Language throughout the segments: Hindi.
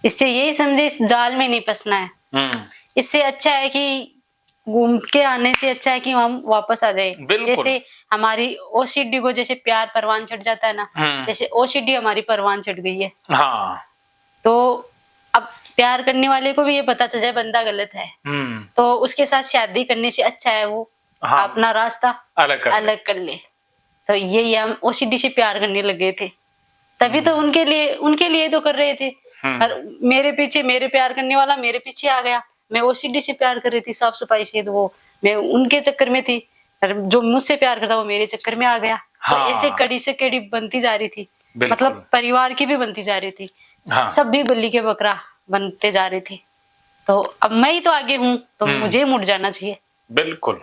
इससे यही समझे इस जाल में नहीं फंसना है। इससे अच्छा है कि घूम के आने से अच्छा है कि हम वापस आ जाए। जैसे हमारी ओसीडी को जैसे प्यार परवान चढ़ जाता है ना, जैसे ओसीडी हमारी परवान चढ़ गई है। हाँ। तो अब प्यार करने वाले को भी ये पता चल जाए बंदा गलत है, तो उसके साथ शादी करने से अच्छा है वो अपना रास्ता अलग कर ले। तो यही हम ओसीडी से प्यार करने लगे थे, तभी तो उनके लिए तो कर रहे थे। और मेरे पीछे, मेरे प्यार करने वाला मेरे पीछे आ गया। मैं ओसीडी से प्यार कर रही थी, साफ सफाई से, तो वो मैं उनके चक्कर में थी। और जो मुझसे प्यार करता वो मेरे चक्कर में आ गया। तो ऐसे कड़ी से कड़ी बनती जा रही थी, मतलब परिवार की भी बनती जा रही थी। सब भी बल्ली के बकरा बनते जा रहे थे। तो अब मैं ही तो आगे हूँ, तो मुझे मुड़ जाना चाहिए। बिल्कुल,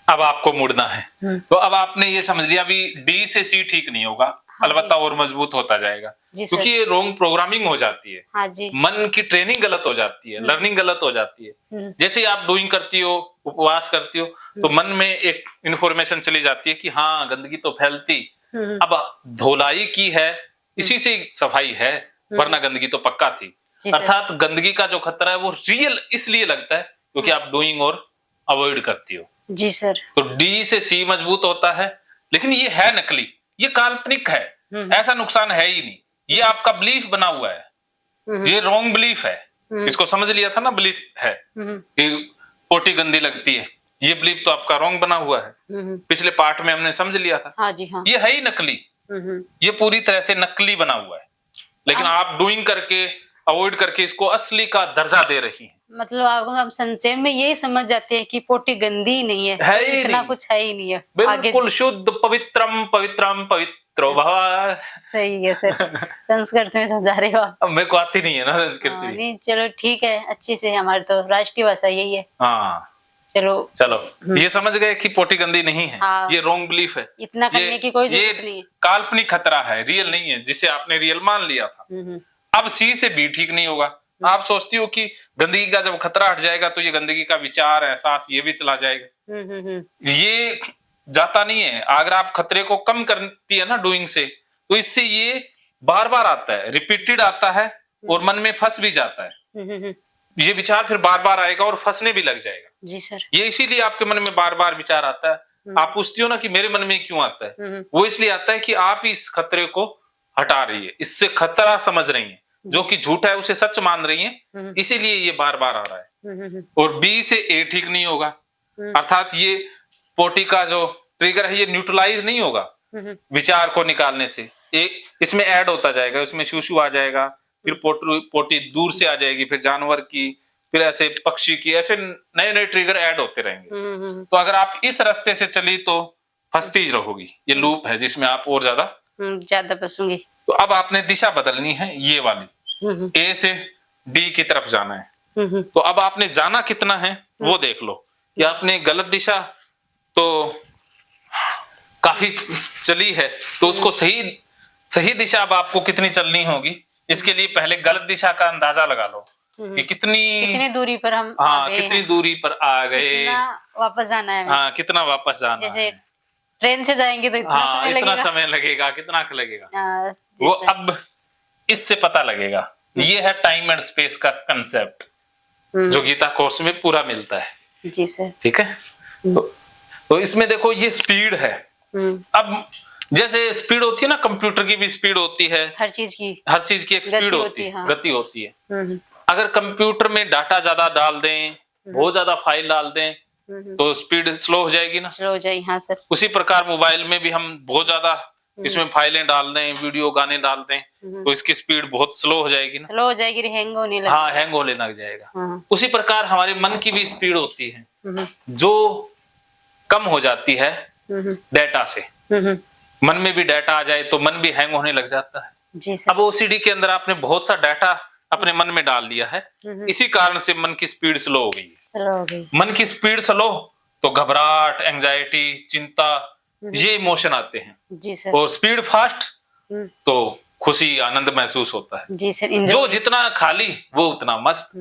अब आपको मुड़ना है। तो अब आपने ये समझ लिया अभी डी से सी ठीक नहीं होगा। हाँ, अलबत्ता और मजबूत होता जाएगा, क्योंकि ये रॉन्ग प्रोग्रामिंग हो जाती है। हाँ जी। मन की ट्रेनिंग गलत हो जाती है, लर्निंग गलत हो जाती है। जैसे आप डूइंग करती हो, उपवास करती हो, तो मन में एक इंफॉर्मेशन चली जाती है कि हाँ गंदगी तो फैलती, अब धोलाई की है, इसी से सफाई है, वरना गंदगी तो पक्का थी। अर्थात गंदगी का जो खतरा है वो रियल इसलिए लगता है क्योंकि आप डूइंग और अवॉइड करती हो। जी सर। तो डी से सी मजबूत होता है, लेकिन ये है नकली, ये काल्पनिक है, ऐसा नुकसान है ही नहीं। ये आपका बिलीफ बना हुआ है, ये रॉन्ग बिलीफ है। इसको समझ लिया था ना, बिलीफ है कि पोटी गंदी लगती है, ये बिलीफ तो आपका रॉन्ग बना हुआ है। पिछले पार्ट में हमने समझ लिया था। हाँ जी, हाँ। ये है ही नकली, ये पूरी तरह से नकली बना हुआ है, लेकिन आप डूइंग करके, अवॉइड करके इसको असली का दर्जा दे रही हैं। मतलब आपको हम संक्षेप में यही समझ जाते हैं कि पोटी गंदी नहीं है, है तो इतना कुछ है ही नहीं है। बिल्कुल शुद्ध, पवित्रम पवित्रम पवित्रो भव। सही है सर, संस्कृत में समझा रहे हो आप। अब मेरे को आती नहीं है ना संस्कृत भी। नहीं चलो ठीक है, अच्छी से, हमारी तो राष्ट्रीय भाषा यही है। हाँ चलो ये समझ गए कि पोटी गंदी नहीं है। हाँ, ये रॉन्ग बिलीफ है, इतना करने की कोई जरूरत नहीं है, काल्पनिक खतरा है, रियल नहीं है, जिसे आपने रियल मान लिया था। अब सी से बी ठीक नहीं होगा। आप सोचती हो कि गंदगी का जब खतरा हट जाएगा तो ये गंदगी का विचार, एहसास ये भी चला जाएगा। ये जाता नहीं है। अगर आप खतरे को कम करती है ना डूइंग से, तो इससे ये बार बार आता है, रिपीटेड आता है और मन में फंस भी जाता है। ये विचार फिर बार बार आएगा और फंसने भी लग जाएगा। जी सर। ये इसीलिए आपके मन में बार बार विचार आता है। आप पूछती हो ना कि मेरे मन में क्यों आता है, वो इसलिए आता है कि आप इस खतरे को हटा रही है, इससे खतरा समझ रही है, जो कि झूठा है उसे सच मान रही है, इसीलिए ये बार बार आ रहा है। और बी से ए ठीक नहीं होगा, अर्थात ये पोटी का जो ट्रिगर है ये न्यूट्रलाइज नहीं होगा विचार को निकालने से। एक इसमें ऐड होता जाएगा, इसमें शूशु आ जाएगा, फिर पोटी दूर से आ जाएगी, फिर जानवर की, फिर ऐसे पक्षी की, ऐसे नए नए ट्रिगर ऐड होते रहेंगे। तो अगर आप इस रास्ते से चली तो फंसती रहोगी। ये लूप है जिसमें आप और ज्यादा फंसूंगी। तो अब आपने दिशा बदलनी है, ये वाली ए से डी की तरफ जाना है। तो अब आपने जाना कितना है वो देख लो कि आपने गलत दिशा तो काफी चली है, तो उसको सही दिशा अब आपको कितनी चलनी होगी, इसके लिए पहले गलत दिशा का अंदाजा लगा लो कि कितनी दूरी पर हम कितनी दूरी पर आ गए, कितना वापस जाना है। हाँ, कितना वापस जाना जैसे ट्रेन से जाएंगे तो इतना समय लगेगा, कितना लगेगा, वो अब इससे पता लगेगा। ये है टाइम एंड स्पेस का कंसेप्ट जो गीता कोर्स में पूरा मिलता है। जी सर। ठीक है, तो इसमें देखो ये स्पीड है। अब जैसे स्पीड होती है ना, कंप्यूटर की भी स्पीड होती है, हर चीज की एक स्पीड होती है, हाँ। गति होती है। अगर कंप्यूटर में डाटा ज्यादा डाल दें, बहुत ज्यादा फाइल डाल दें, तो स्पीड स्लो हो जाएगी ना, स्लो हो जाएगी। हाँ सर। उसी प्रकार मोबाइल में भी हम बहुत ज्यादा इसमें फाइलें डाल दें, वीडियो गाने डाल दें, तो इसकी स्पीड बहुत स्लो हो जाएगी ना, स्लो हो जाएगी, हैंग होने लगेगा। हाँ, हैंग होने लग जाएगा। उसी प्रकार हमारे मन की भी स्पीड होती है जो कम हो जाती है डेटा से। मन में भी डाटा आ जाए तो मन भी हैंग होने लग जाता है। जी सर। अब ओसीडी के अंदर आपने बहुत सा डाटा अपने मन में डाल लिया है, इसी कारण से मन की स्पीड स्लो हो गई। मन की स्पीड स्लो तो घबराहट, एंजाइटी, चिंता, ये इमोशन आते हैं। जी सर। और स्पीड फास्ट तो खुशी, आनंद महसूस होता है। जी सर। जो जितना खाली वो उतना मस्त।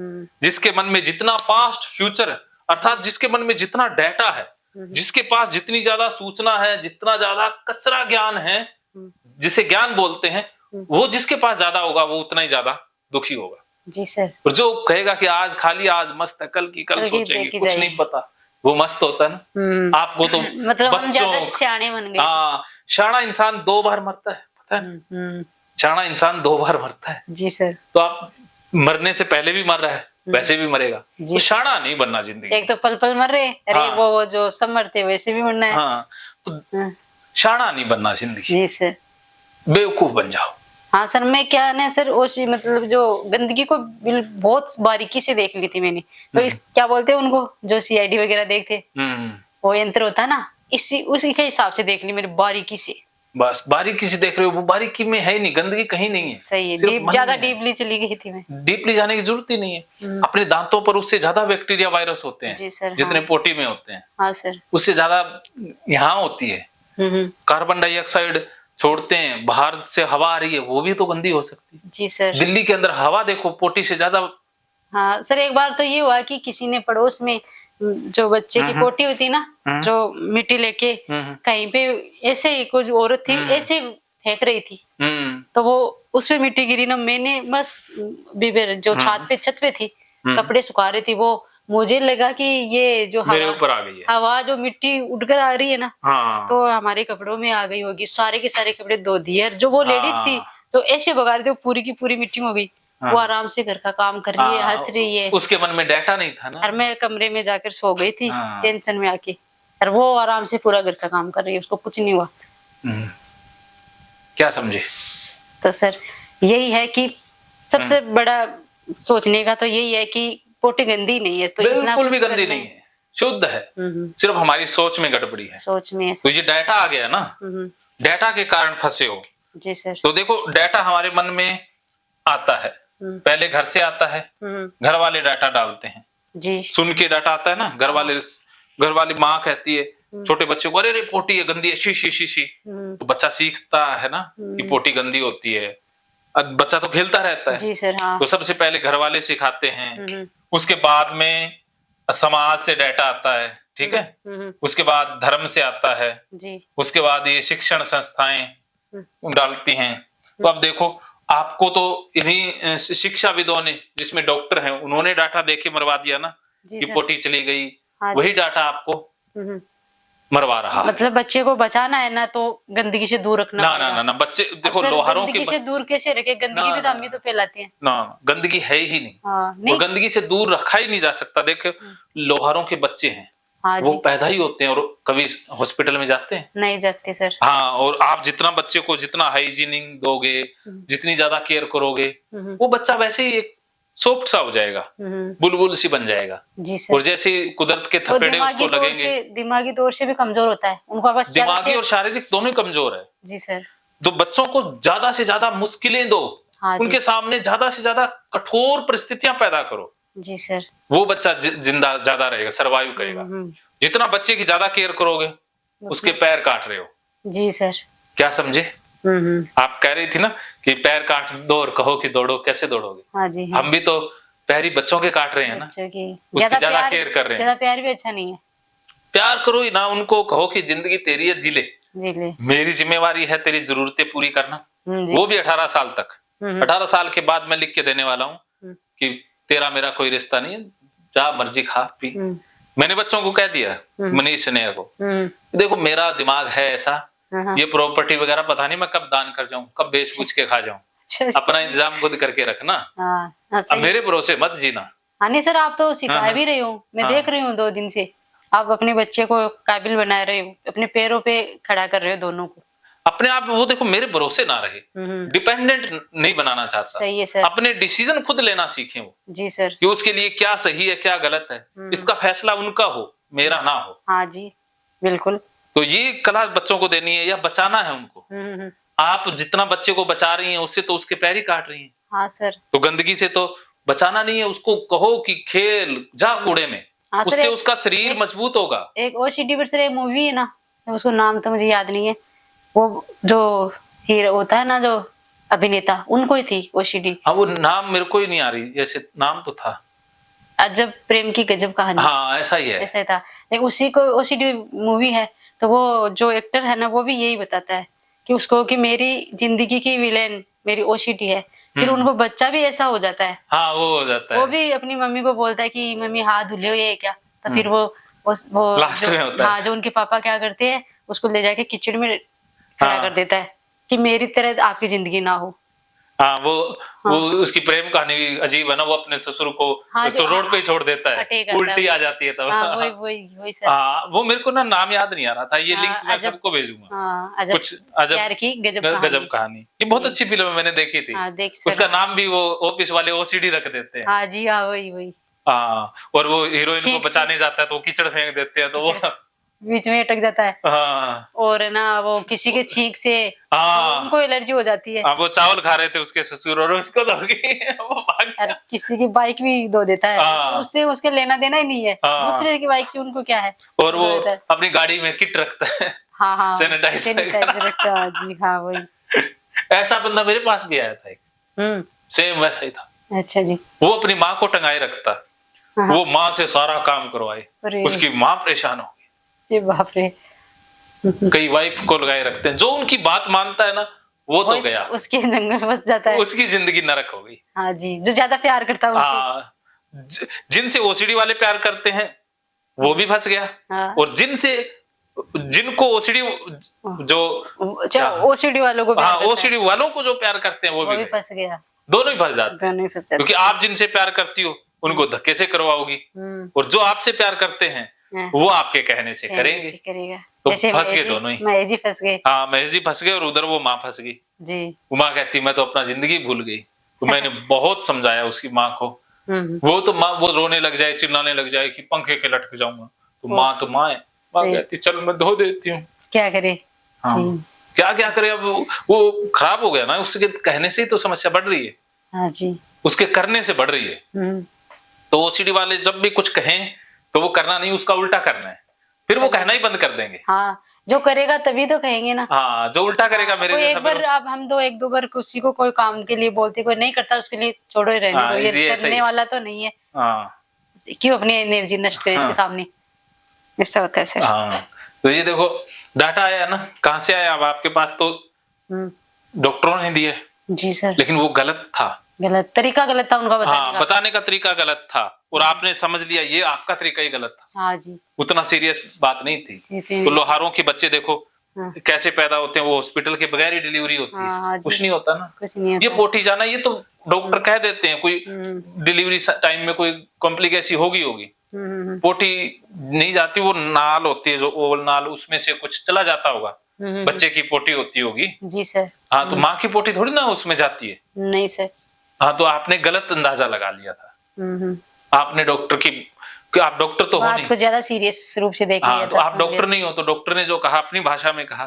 जिसके मन में जितना पास्ट फ्यूचर, अर्थात जिसके मन में जितना डाटा है, जिसके पास जितनी ज्यादा सूचना है, जितना ज्यादा कचरा ज्ञान है, जिसे ज्ञान बोलते हैं, वो जिसके पास ज्यादा होगा वो उतना ही ज्यादा दुखी होगा। जी सर। और जो कहेगा कि आज खाली आज मस्त है, कल की कल सोचेंगे, कुछ नहीं पता, वो मस्त होता है ना। आपको तो मतलब हम ज्यादा सियाने बन गए। हाँ, शाना इंसान 2 बार मरता है, पता है? शाना इंसान 2 बार मरता है। जी सर। तो आप मरने से पहले भी मर रहा है, वैसे भी मरेगा, तो शाना नहीं बनना जिंदगी। एक तो पल पल मर रहे, अरे हाँ। वो जो सब मरते वैसे भी मरना है। हाँ, तो शाना नहीं बनना जिंदगी। जी सर। बेवकूफ बन जाओ। हाँ सर, मैं क्या है ना सर, ओशी मतलब जो गंदगी को बहुत बारीकी से देख ली थी मैंने। तो इस क्या बोलते हैं उनको, जो सीआईडी वगैरह देखते, वो यंत्र होता है ना, उसी के हिसाब से देख ली मैंने, बारीकी से। बस बारीकी से देख रहे हो, वो बारीकी में है नहीं, गंदगी कहीं नहीं है। सही है, ज्यादा डीपली चली गई थी मैं। डीपली जाने की जरूरत ही नहीं है। अपने दांतों पर उससे ज्यादा बैक्टीरिया वायरस होते हैं। जी सर। जितने पोटी में होते हैं। हाँ सर। उससे ज्यादा यहाँ होती है। कार्बन डाइऑक्साइड छोड़ते हैं, बाहर से हवा आ रही है, वो भी तो गंदी हो सकती है। जी सर। दिल्ली के अंदर हवा देखो, पोटी से ज्यादा। हाँ सर, एक बार तो ये हुआ कि किसी ने पड़ोस में जो बच्चे की पोटी होती ना, जो मिट्टी लेके कहीं पे ऐसे ही कुछ औरत थी ऐसे फेंक रही थी, तो वो उसपे मिट्टी गिरी ना, मैंने बस जो छत पे थी, कपड़े सुखा रही थी, वो मुझे लगा कि ये जो मेरे ऊपर आ गई है हवा, जो मिट्टी उड़कर आ रही है ना, हाँ। तो हमारे कपड़ों में आ गई होगी, सारे के सारे कपड़े धो दिए। जो वो लेडीज थी तो ऐसे भगा रही थी, पूरी की पूरी मिट्टी हो गई। वो आराम से घर का काम कर रही है, हंस रही है। उसके मन में डाटा नहीं था ना। और मैं कमरे में जाकर सो गई थी टेंशन में आके, और वो आराम से पूरा घर का काम कर रही है, उसको कुछ नहीं हुआ। क्या समझे? तो सर यही है कि सबसे बड़ा सोचने का तो यही है कि पोटी गंदी नहीं है, तो बिल्कुल भी गंदी नहीं है, शुद्ध है। सिर्फ हमारी सोच में गड़बड़ी है, सोच में। तो ये डाटा आ गया ना, डाटा के कारण फंसे हो। जी सर। तो देखो, डाटा हमारे मन में आता है, पहले घर से आता है, घर वाले डाटा डालते हैं जी, सुन के डाटा आता है ना, घर वाली माँ कहती है छोटे बच्चे को, अरे पोटी है गंदी है, शी शी शी शी, तो बच्चा सीखता है ना कि पोटी गंदी होती है। अब बच्चा तो खेलता रहता है। जी सर। हाँ। तो सबसे पहले घर वाले सिखाते हैं, उसके बाद में समाज से डाटा आता है, ठीक है, उसके बाद धर्म से आता है जी, उसके बाद ये शिक्षण संस्थाएं डालती हैं। तो अब देखो, आपको तो इन्हीं शिक्षाविदों ने, जिसमें डॉक्टर हैं, उन्होंने डाटा देके मरवा दिया ना कि पोटी चली गई। हाँ, वही डाटा आपको मरवा रहा। मतलब बच्चे को बचाना है ना, तो गंदगी से दूर रखना ना, ना, ना, ना, बच्चे देखो, लोहारों के गंदगी से दूर कैसे रखे, गंदगी भी तो हम ही तो फैलाते हैं ना, गंदगी है ही नहीं। हाँ, नहीं। और गंदगी से दूर रखा ही नहीं जा सकता। देखो, लोहारों के बच्चे हैं, हाँ वो पैदा ही होते हैं और कभी हॉस्पिटल में जाते हैं? नहीं जाते सर। हाँ, और आप जितना बच्चे को जितना हाइजीनिंग दोगे, जितनी ज्यादा केयर करोगे, वो बच्चा वैसे ही एक सॉफ्ट सा हो जाएगा, बुलबुल सी बन जाएगा। जी सर। और जैसे कुदरत के थपेड़े उसको लगेंगे, दिमागी तौर से भी कमजोर होता है उनका, बस दिमागी और शारीरिक दोनों कमजोर है। जी सर। तो बच्चों को ज्यादा से ज्यादा मुश्किलें दो, उनके सामने ज्यादा से ज्यादा कठोर परिस्थितियां पैदा करो। जी सर। वो बच्चा जिंदा ज्यादा रहेगा, सरवाइव करेगा। जितना बच्चे की ज्यादा केयर करोगे, उसके पैर काट रहे हो। जी सर। क्या समझे? आप कह रही थी ना कि पैर काट दो और कहो कि दौड़ो, कैसे दौड़ोगे? हाँ जी, हाँ। हम भी तो पैर ही बच्चों के काट रहे हैं ना, उसकी ज्यादा केयर कर रहे हैं। ज्यादा प्यार भी अच्छा नहीं है। प्यार करो ही ना, उनको कहो कि जिंदगी तेरी है, जी ले, मेरी जिम्मेवारी है तेरी जरूरतें पूरी करना। वो भी 18 साल तक। 18 साल के बाद मैं लिख के देने वाला हूँ कि तेरा मेरा कोई रिश्ता नहीं है, जा मर्जी खा पी। मैंने बच्चों को कह दिया, मनीष स्नेहा को, देखो मेरा दिमाग है ऐसा, ये प्रॉपर्टी वगैरह पता नहीं मैं कब दान कर जाऊं, कब बेच पूछ के खा जाऊं, अपना इंतजाम खुद करके रखना। अब मेरे भरोसे मत जीना। हाँ नहीं सर, आप तो सिखा भी रहे हो, मैं देख रही हूँ 2 दिन से, आप अपने बच्चे को काबिल बना रहे हो, अपने पैरों पे खड़ा कर रहे हो दोनों को। अपने आप वो देखो, मेरे भरोसे ना रहे, डिपेंडेंट नहीं बनाना चाहता। सही है सर। अपने डिसीजन खुद लेना सीखे वो। जी सर। कि उसके लिए क्या सही है क्या गलत है, इसका फैसला उनका हो, मेरा ना हो। हाँ जी, बिल्कुल। तो ये कला बच्चों को देनी है या बचाना है उनको। आप जितना बच्चे को बचा रही हैं, उससे तो उसके पैर ही काट रही हैं। हाँ सर। तो गंदगी से तो बचाना नहीं है, उसको कहो कि खेल जा कूड़े में, उससे उसका शरीर मजबूत होगा। एक ओसीडी पर सर एक मूवी है ना, उसको नाम तो मुझे याद नहीं है, वो जो हीरो होता है ना, जो अभिनेता, उनको ही थी ओसीडी। हाँ, वो नाम मेरे को ही नहीं आ रही, जैसे नाम तो था अजब प्रेम की गजब कहानी। हाँ, ऐसा ही है, ऐसा था। लेकिन उसी को ओसीडी मूवी है, तो वो जो एक्टर है ना, वो भी यही बताता है कि उसको कि मेरी जिंदगी की विलेन मेरी ओसीडी है, फिर उनको बच्चा भी ऐसा हो जाता है। हाँ वो हो जाता है, वो भी अपनी मम्मी को बोलता है कि मम्मी हाथ धुले हो ये क्या, तो फिर वो लास्ट में होता है। हाँ जो उनके पापा क्या करते हैं उसको ले जाके किचन में खड़ा कर देता है कि मेरी तरह आपकी जिंदगी ना हो। हाँ वो उसकी प्रेम कहानी भी अजीब है ना, वो अपने ससुर को रोड पे ही छोड़ देता है, उल्टी आ जाती है तब। वही सर। हाँ वो मेरे को ना नाम याद नहीं आ रहा था, ये लिंक मैं सबको भेजूंगा। कुछ अजब की गजब कहानी, ये बहुत अच्छी फिल्म है, मैंने देखी थी। उसका नाम भी वो ऑफिस वाले ओसीडी रख देते हैं। हाँ जी हाँ वही। हाँ और वो हीरोइन को बचाने जाता है तो वो कीचड़ फेंक देते हैं, तो वो बीच में अटक जाता है। हाँ। और ना वो किसी के छींक से उनको एलर्जी हो जाती है। वो चावल खा रहे थे उसके ससुर और उसको दो वो भाग गया। किसी की बाइक भी धो देता है, उससे उसके लेना देना ही नहीं है, दूसरे की बाइक से उनको क्या है। और वो अपनी गाड़ी में किट रखता है। हाँ सैनिटाइजर रखता है जी हाँ वही। ऐसा बंदा मेरे पास भी आया था एक, सेम वैसा ही था। अच्छा जी। वो अपनी माँ को टंगाए रखता, वो माँ से सारा काम करवाए, उसकी माँ परेशान हो गई। बाप रे। कई वाइफ को लगाए रखते हैं, जो उनकी बात मानता है ना वो तो गया, उसके जंगल फंस जाता है, उसकी जिंदगी नरक हो गई। हाँ जी, जो ज्यादा प्यार करता है उनसे। जिनसे ओसीडी वाले प्यार करते हैं वो भी फंस गया, और जिनको ओसीडी जो ओसीडी वालों को ओसीडी वालों को जो प्यार करते हैं वो भी फंस गया। दोनों ही फंस जाते हैं, क्योंकि आप जिनसे प्यार करती हो उनको धक्के से करवाओगी, और जो आपसे प्यार करते हैं वो आपके कहने से करेंगे। तो फंस गए दोनों ही। महेश जी फंस गए। हाँ महेश जी फंस गए, और उधर वो माँ फंस गई जी। वो माँ कहती मैं तो अपना जिंदगी भूल गई, तो मैंने बहुत समझाया उसकी माँ को, वो तो माँ वो रोने लग जाए, चिल्लाने लग जाए कि पंखे के लटक जाऊंगा, तो माँ है। माँ कहती चल मैं धो देती हूँ, क्या करे। हाँ क्या करे, अब वो खराब हो गया ना, उसके कहने से ही तो समस्या बढ़ रही है। हाँ जी, उसके करने से बढ़ रही है। तो ओसीडी वाले जब भी कुछ कहें तो वो करना नहीं, उसका उल्टा करना है, फिर वो कहना ही बंद कर देंगे। हाँ जो करेगा तभी तो कहेंगे ना। हाँ जो उल्टा करेगा मेरे जैसा। एक बार अब हम एक दो बार किसी को कोई काम के लिए बोलते, कोई नहीं करता उसके लिए छोड़ो ही रहने दो, ये करने वाला तो नहीं है। हाँ क्यों अपनी एनर्जी नष्ट करे इसके सामने, ऐसा होता है सर। हाँ तो ये देखो डाटा आया ना, कहाँ से आया, अब आपके पास तो डॉक्टरों ने दिए जी सर, लेकिन वो गलत था, तरीका गलत था उनका बताने का तरीका गलत था, और आपने समझ लिया ये आपका तरीका ही गलत था। हाँ जी, उतना सीरियस बात नहीं थी। तो लोहारों के बच्चे देखो कैसे पैदा होते हैं, वो हॉस्पिटल के बगैर ही डिलीवरी होती है, कुछ नहीं होता ना, कुछ नहीं होता। ये पोटी जाना ये तो डॉक्टर कह देते हैं, कोई डिलीवरी टाइम में कोई कॉम्प्लिकेशन होगी, पोटी नहीं जाती, वो नाल होती है जो ओवल नाल, उसमें से कुछ चला जाता होगा, बच्चे की पोटी होती होगी जी सर। हाँ तो माँ की पोटी थोड़ी ना उसमें जाती है, नहीं सर। हाँ तो आपने गलत अंदाजा लगा लिया था, आपने डॉक्टर की, आप डॉक्टर तो हो नहीं, आपको ज्यादा सीरियस रूप से देख लिया। तो आप डॉक्टर नहीं हो, तो डॉक्टर ने जो कहा अपनी भाषा में कहा,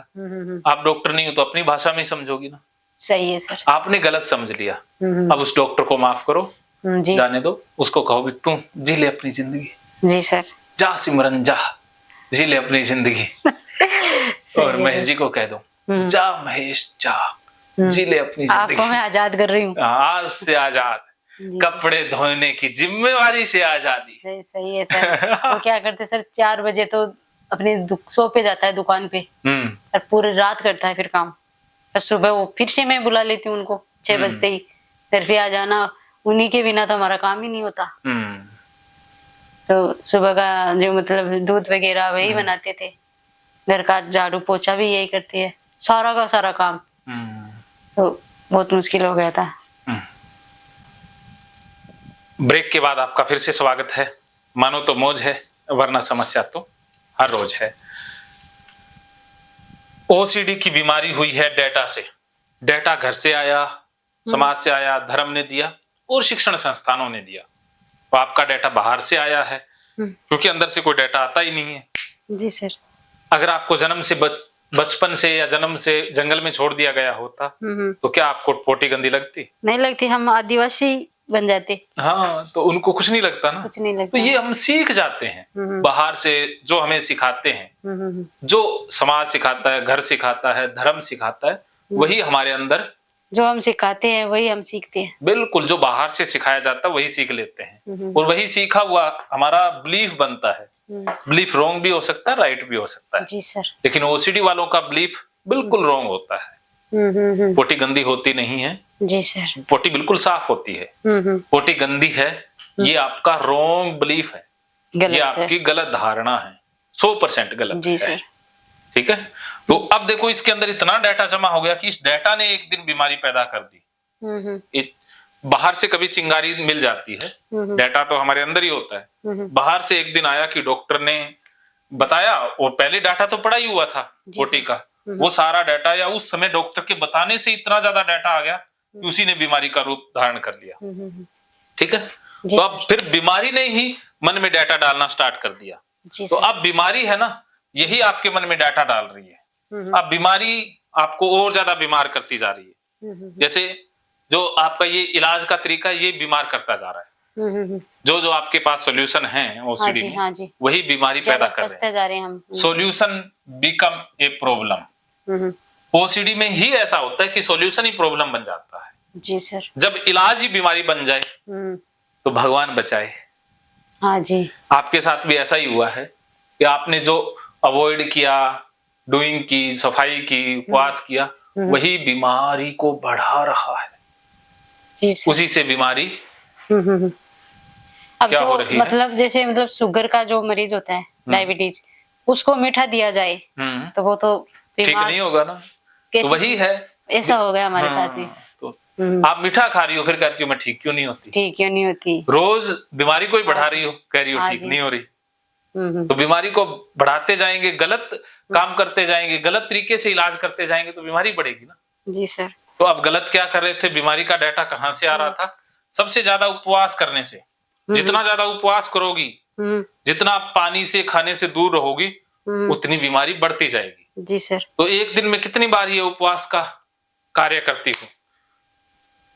आप डॉक्टर नहीं हो तो अपनी भाषा में समझोगी ना। सही है सर, आपने गलत समझ लिया। अब उस डॉक्टर को माफ करो जी, जाने दो, उसको कहो भी तू जी ले अपनी जिंदगी। जी सर, जा सिमरन जा, जी ले अपनी जिंदगी। और महेश जी को कह दो जा महेश जा, जी ले अपनी जिंदगी, आपको मैं आजाद कर रही हूँ, आज से आजाद, कपड़े धोने की जिम्मेवारी से आजादी। सही है सर। वो क्या करते सर, 4 बजे तो अपने शॉप पे जाता है, दुकान पे, और पूरी रात करता है फिर काम, और सुबह वो फिर से मैं बुला लेती हूँ उनको 6 बजते ही, फिर आ जाना, उन्हीं के बिना तो हमारा काम ही नहीं होता। तो सुबह का जो मतलब दूध वगैरह वही बनाते थे, घर का झाड़ू पोछा भी यही करती है, सारा का सारा काम। तो बहुत मुश्किल हो गया था। ब्रेक के बाद आपका फिर से स्वागत है। मानो तो मौज है, वरना समस्या तो हर रोज है। ओसीडी की बीमारी हुई है डेटा से, डेटा घर से आया, समाज से आया, धर्म ने दिया और शिक्षण संस्थानों ने दिया। तो आपका डेटा बाहर से आया है, क्योंकि अंदर से कोई डेटा आता ही नहीं है। जी सर। अगर आपको जन्म से बचपन से या जन्म से जंगल में छोड़ दिया गया होता तो क्या आपको पोटी गंदी लगती? नहीं लगती, हम आदिवासी बन जाते। हाँ तो उनको कुछ नहीं लगता ना, कुछ नहीं लगता। तो ये हम सीख जाते हैं बाहर से, जो हमें सिखाते हैं, जो समाज सिखाता है, घर सिखाता है, धर्म सिखाता है, वही हमारे अंदर, जो हम सिखाते हैं वही हम सीखते हैं। बिल्कुल, जो बाहर से सिखाया जाता है वही सीख लेते हैं, और वही सीखा हुआ हमारा बिलीफ बनता है। बिलीफ रॉन्ग भी हो सकता है, राइट भी हो सकता है जी सर। लेकिन ओसीडी वालों का बिलीफ बिल्कुल रॉन्ग होता है, पोटी गंदी होती नहीं है जी सर। पोटी बिल्कुल साफ होती है। पोटी गंदी है ये आपका रॉन्ग बिलीफ है, ये आपकी गलत धारणा है, 100% गलत जी है सर। ठीक है। तो अब देखो इसके अंदर इतना डाटा जमा हो गया कि इस डाटा ने एक दिन बीमारी पैदा कर दी। बाहर से कभी चिंगारी मिल जाती है, डाटा तो हमारे अंदर ही होता है। बाहर से एक दिन आया कि डॉक्टर ने बताया, और पहले डाटा तो पड़ा ही हुआ था पोटी का, वो सारा डाटा या उस समय डॉक्टर के बताने से इतना ज्यादा डाटा आ गया कि उसी ने बीमारी का रूप धारण कर लिया। ठीक है। तो अब फिर बीमारी ने ही मन में डाटा डालना स्टार्ट कर दिया। तो अब बीमारी है ना, यही आपके मन में डाटा डाल रही है। अब बीमारी आपको और ज्यादा बीमार करती जा रही है। जैसे जो आपका ये इलाज का तरीका ये बीमार करता जा रहा है। जो जो आपके पास सॉल्यूशन है ओसीडी में, वही बीमारी पैदा कर रहे हैं। Solution become a problem. OCD में ही ऐसा होता है कि सॉल्यूशन ही प्रॉब्लम बन जाता है। जी सर। जब इलाज ही बीमारी बन जाए तो भगवान बचाए। हाँ जी। आपके साथ भी ऐसा ही हुआ है कि आपने जो अवॉइड किया, डूइंग की, सफाई की, उपवास किया, वही बीमारी को बढ़ा रहा है। उसी से बीमारी अब क्या जो हो रही मतलब है? जैसे मतलब शुगर का जो मरीज होता है, डायबिटीज, उसको मीठा दिया जाए तो वो तो ठीक नहीं होगा ना। तो वही है, ऐसा हो गया हमारे साथ भी। तो आप मीठा खा रही हो, फिर कहती हो मैं ठीक क्यों नहीं होती। ठीक क्यों नहीं होती। रोज बीमारी को ही बढ़ा रही हो, कह रही हो ठीक नहीं हो रही। तो बीमारी को बढ़ाते जाएंगे, गलत काम करते जाएंगे, गलत तरीके से इलाज करते जाएंगे तो बीमारी बढ़ेगी ना। जी सर। तो अब गलत क्या कर रहे थे, बीमारी का डाटा कहाँ से आ रहा था? सबसे ज्यादा उपवास करने से। जितना ज्यादा उपवास करोगी, जितना पानी से, खाने से दूर रहोगी, उतनी बीमारी बढ़ती जाएगी। जी सर। तो एक दिन में कितनी बार ये उपवास का कार्य करती हूँ?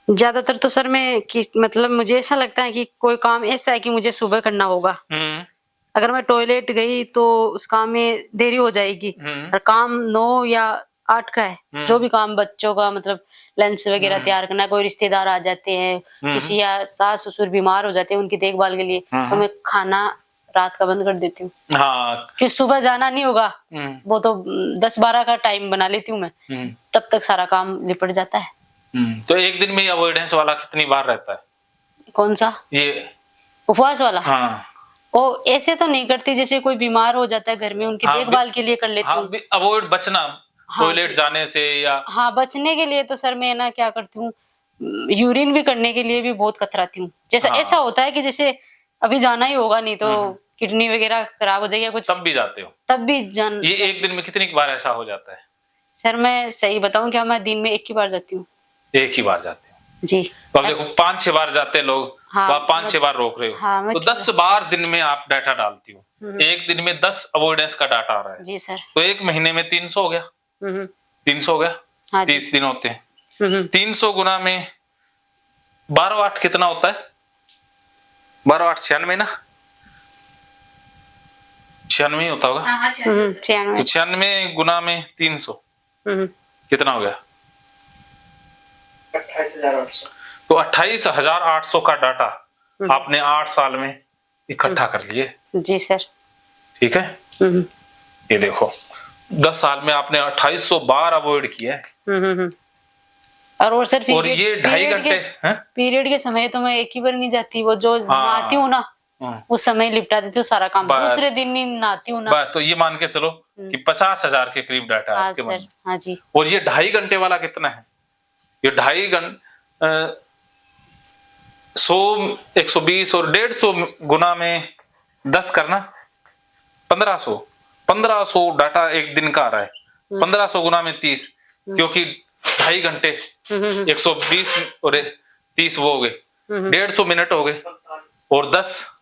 ज्यादातर तो सर मैं मतलब मुझे ऐसा लगता है कि कोई काम ऐसा है कि मुझे सुबह करना होगा। अगर मैं टॉयलेट गई तो उस काम में देरी हो जाएगी। और काम 9 या 8 का है, जो भी काम बच्चों का मतलब लंच वगैरह तैयार करना, कोई रिश्तेदार आ जाते हैं, किसी या सास ससुर बीमार हो जाते हैं, उनकी देखभाल के लिए तो मैं खाना रात का बंद कर देती हूँ। हाँ। कि सुबह जाना नहीं होगा, वो तो 10-12 का टाइम बना लेती हूँ मैं, तब तक सारा काम निपट जाता है। तो एक दिन में अवॉइडेंस वाला कितनी बार रहता है? कौन सा? ये उपवास वाला। हाँ। ओ ऐसे तो नहीं करती, जैसे कोई बीमार हो जाता है घर में, उनकी देखभाल के लिए कर लेती हूँ। अवॉइड बचना, टॉयलेट जाने से या हाँ बचने के लिए तो सर मैं ना क्या करती हूँ, यूरिन भी करने के लिए भी बहुत कतराती हूँ। जैसे ऐसा होता है कि जैसे अभी जाना ही होगा, नहीं तो किडनी वगैरह खराब हो जाएगी कुछ, तब भी जाते हो? तब भी ये एक दिन में कितनी बार ऐसा हो जाता है? सर मैं सही बताऊं क्या, मैं दिन में 1 ही बार जाती हूँ। 1 ही बार जाते हो जी। तो अब देखो 5-6 बार जाते लोग। हाँ, तो आप 5-6 बार रोक रहे हो। हाँ, तो 10 बार दिन में आप डाटा डालती हो। एक दिन में 10 अवॉइडेंस का डाटा आ रहा है। जी सर। तो एक महीने में 300 हो गया। 300 हो गया। हाँ, 30 दिन होते हैं। 300 गुना में 12/8 कितना होता है? 12/8 96 ना, 96 होता होगा। 96 गुना में 300 कितना हो गया? 28,800। तो 28,800 का डाटा आपने 8 साल में इकट्ठा कर लिए। जी सर। ठीक है। ये देखो 10 साल में आपने 2800 बार अवॉइड किया है। और वो सर और ये 2.5 घंटे पीरियड के समय तो मैं 1 ही बार नहीं जाती, वो जो नहाती हूँ ना उस समय लिपटा देती हूँ सारा काम, दूसरे दिन नहीं नहाती हूँ ना। बस तो ये मान के चलो कि 50,000 के करीब डाटा है आपके मन में। हाँ जी। और ये 2.5 घंटे वाला कितना है? ये 2.5 घंटे 100, 120 और 150 गुना में 10 करना 1500 डाटा एक दिन का आ रहा है। 1500 गुना में 30, क्योंकि 2.5 घंटे 120 और 30 वो हो गए, 150 मिनट हो गए। और 10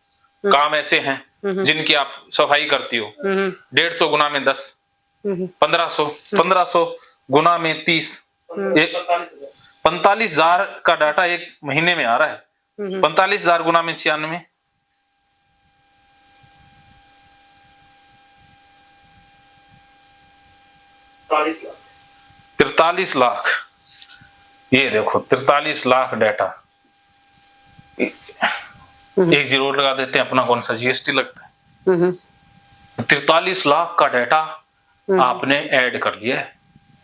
काम ऐसे हैं जिनकी आप सफाई करती हो। 150 गुना में 10 1500 गुना में 30 45,000 का डाटा एक महीने में आ रहा है। 45,000 गुना में 96 43 लाख। ये देखो 43 लाख डाटा। एक जीरो लगा देते हैं, अपना कौन सा जीएसटी लगता है। 43 लाख का डाटा आपने ऐड कर लिया है।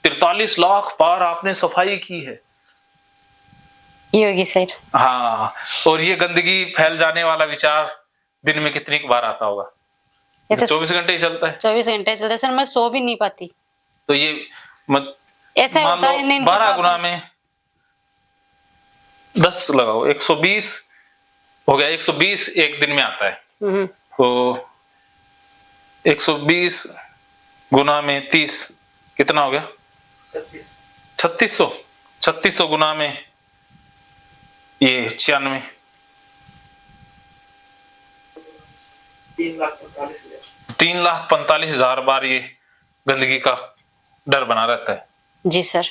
43 लाख बार आपने सफाई की है। ये होगी सर। हाँ, और ये गंदगी फैल जाने वाला विचार दिन में कितनी बार आता होगा? 24 घंटे ही चलता है। 24 घंटे चलता है सर, मैं सो भी नहीं पाती। तो ये मत ऐसा होता है नहीं, 12 गुना में 10 लगाओ, 120 हो गया। 120 एक दिन में आता है, तो 120 गुना में 30 कितना हो गया? 3600। 3600 गुना में ये 96, 3,45,000 बार ये गंदगी का डर बना रहता है। जी सर।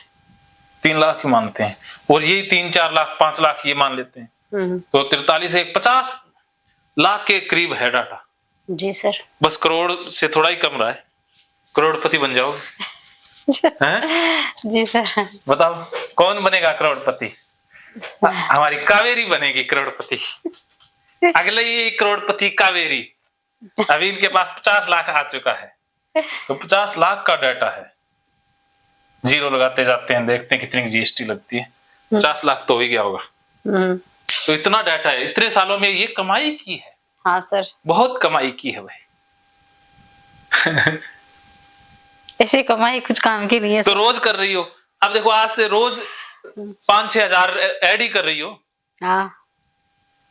3 लाख ही मानते हैं, और यही 3-4 लाख 5 लाख ये मान लेते हैं, तो 43 एक 50 लाख के करीब है डाटा। जी सर। बस करोड़ से थोड़ा ही कम रहा है, करोड़पति बन जाओगे। जी सर। बताओ कौन बनेगा करोड़पति? हमारी कावेरी बनेगी करोड़पति। अगले ये करोड़पति कावेरी। अभी इनके पास 50 लाख आ चुका है, तो 50 लाख का डाटा है। जीरो लगाते जाते हैं, देखते हैं कितनी जीएसटी लगती है। 50 लाख तो हो ही गया होगा। तो इतना डाटा है, इतने सालों में ये कमाई की है। हाँ सर, बहुत कमाई की है भाई। ऐसे कमाई कुछ काम के लिए तो रोज कर रही हो। अब देखो आज से रोज 5-6 हजार ऐड ही कर रही हो। हाँ,